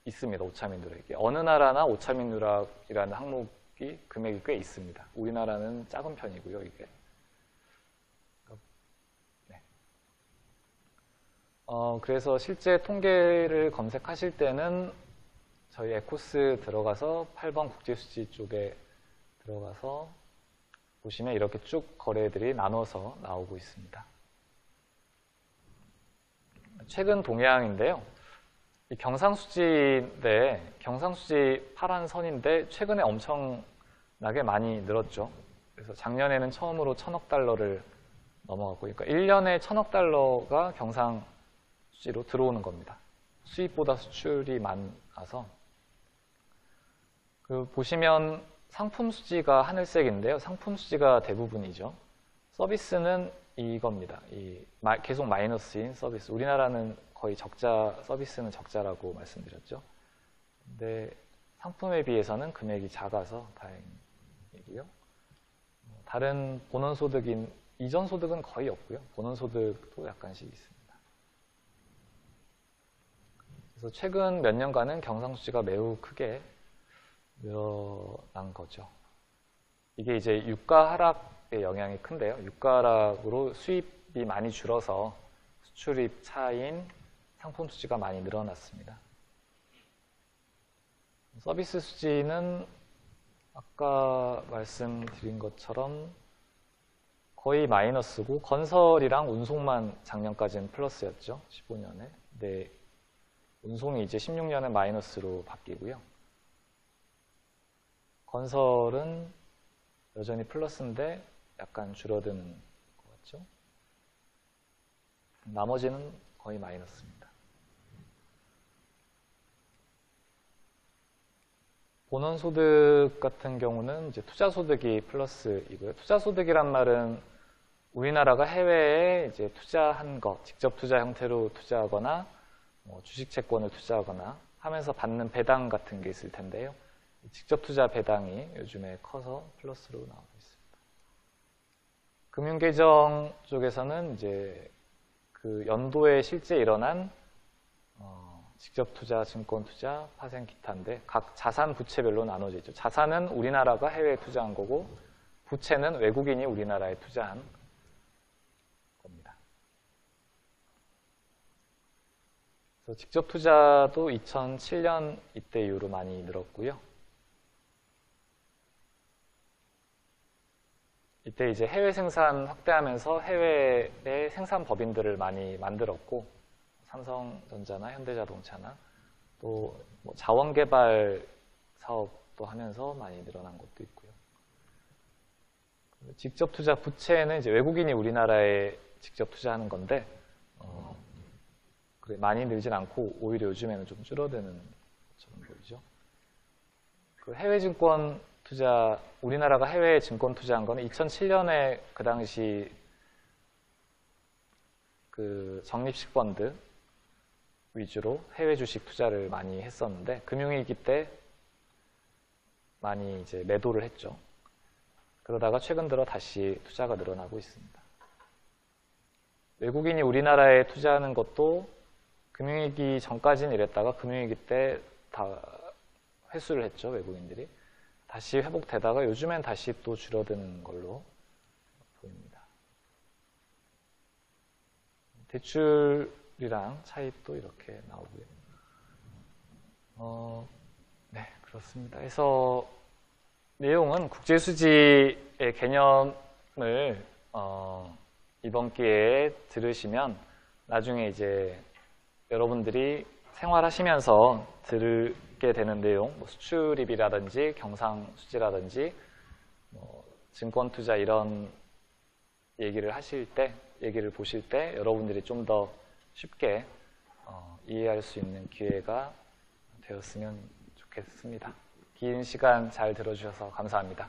있습니다. 오차민 누락이. 어느 나라나 오차민 누락이라는 항목이 금액이 꽤 있습니다. 우리나라는 작은 편이고요, 이게. 네. 그래서 실제 통계를 검색하실 때는 저희 에코스 들어가서 8번 국제수지 쪽에 들어가서 보시면 이렇게 쭉 거래들이 나눠서 나오고 있습니다. 최근 동향인데요. 이 경상수지인데, 경상수지 파란 선인데 최근에 엄청나게 많이 늘었죠. 그래서 작년에는 처음으로 1,000억 달러를 넘어갔고, 그러니까 1년에 1,000억 달러가 경상수지로 들어오는 겁니다. 수입보다 수출이 많아서. 상품 수지가 하늘색인데요. 상품 수지가 대부분이죠. 서비스는 이겁니다. 계속 마이너스인 서비스. 우리나라는 거의 적자, 서비스는 적자라고 말씀드렸죠. 근데 상품에 비해서는 금액이 작아서 다행이고요. 다른 본원소득인 이전 소득은 거의 없고요. 본원소득도 약간씩 있습니다. 그래서 최근 몇 년간은 경상수지가 매우 크게 늘어난 거죠. 이게 이제 유가 하락의 영향이 큰데요. 유가 하락으로 수입이 많이 줄어서 수출입 차인 상품 수지가 많이 늘어났습니다. 서비스 수지는 아까 말씀드린 것처럼 거의 마이너스고 건설이랑 운송만 작년까지는 플러스였죠. 15년에. 네, 운송이 이제 16년에 마이너스로 바뀌고요. 건설은 여전히 플러스인데 약간 줄어드는 것 같죠. 나머지는 거의 마이너스입니다. 본원소득 같은 경우는 이제 투자소득이 플러스이고요. 투자소득이란 말은 우리나라가 해외에 이제 투자한 것, 직접 투자 형태로 투자하거나 주식채권을 투자하거나 하면서 받는 배당 같은 게 있을 텐데요. 직접 투자 배당이 요즘에 커서 플러스로 나오고 있습니다. 금융계정 쪽에서는 이제 그 연도에 실제 일어난 직접 투자, 증권 투자, 파생 기타인데 각 자산 부채별로 나눠져 있죠. 자산은 우리나라가 해외에 투자한 거고 부채는 외국인이 우리나라에 투자한 겁니다. 그래서 직접 투자도 2007년 이때 이후로 많이 늘었고요. 이때 이제 해외 생산 확대하면서 해외의 생산 법인들을 많이 만들었고 삼성전자나 현대자동차나 또 뭐 자원개발 사업도 하면서 많이 늘어난 것도 있고요. 직접 투자 부채는 이제 외국인이 우리나라에 직접 투자하는 건데 많이 늘진 않고 오히려 요즘에는 좀 줄어드는 것처럼 보이죠. 그 해외 증권 투자, 우리나라가 해외에 증권 투자한 거는 2007년에 그 당시 그 적립식 펀드 위주로 해외 주식 투자를 많이 했었는데 금융위기 때 많이 이제 매도를 했죠. 그러다가 최근 들어 다시 투자가 늘어나고 있습니다. 외국인이 우리나라에 투자하는 것도 금융위기 전까지는 이랬다가 금융위기 때 다 회수를 했죠. 외국인들이. 다시 회복되다가 요즘엔 다시 또 줄어드는 걸로 보입니다. 대출이랑 차입도 이렇게 나오고요. 네, 그렇습니다. 그래서 내용은 국제수지의 개념을 이번 기회에 들으시면 나중에 이제 여러분들이 생활하시면서 들게 되는 내용, 뭐 수출입이라든지 경상수지라든지 뭐 증권투자 이런 얘기를 하실 때, 얘기를 보실 때 여러분들이 좀 더 쉽게 이해할 수 있는 기회가 되었으면 좋겠습니다. 긴 시간 잘 들어주셔서 감사합니다.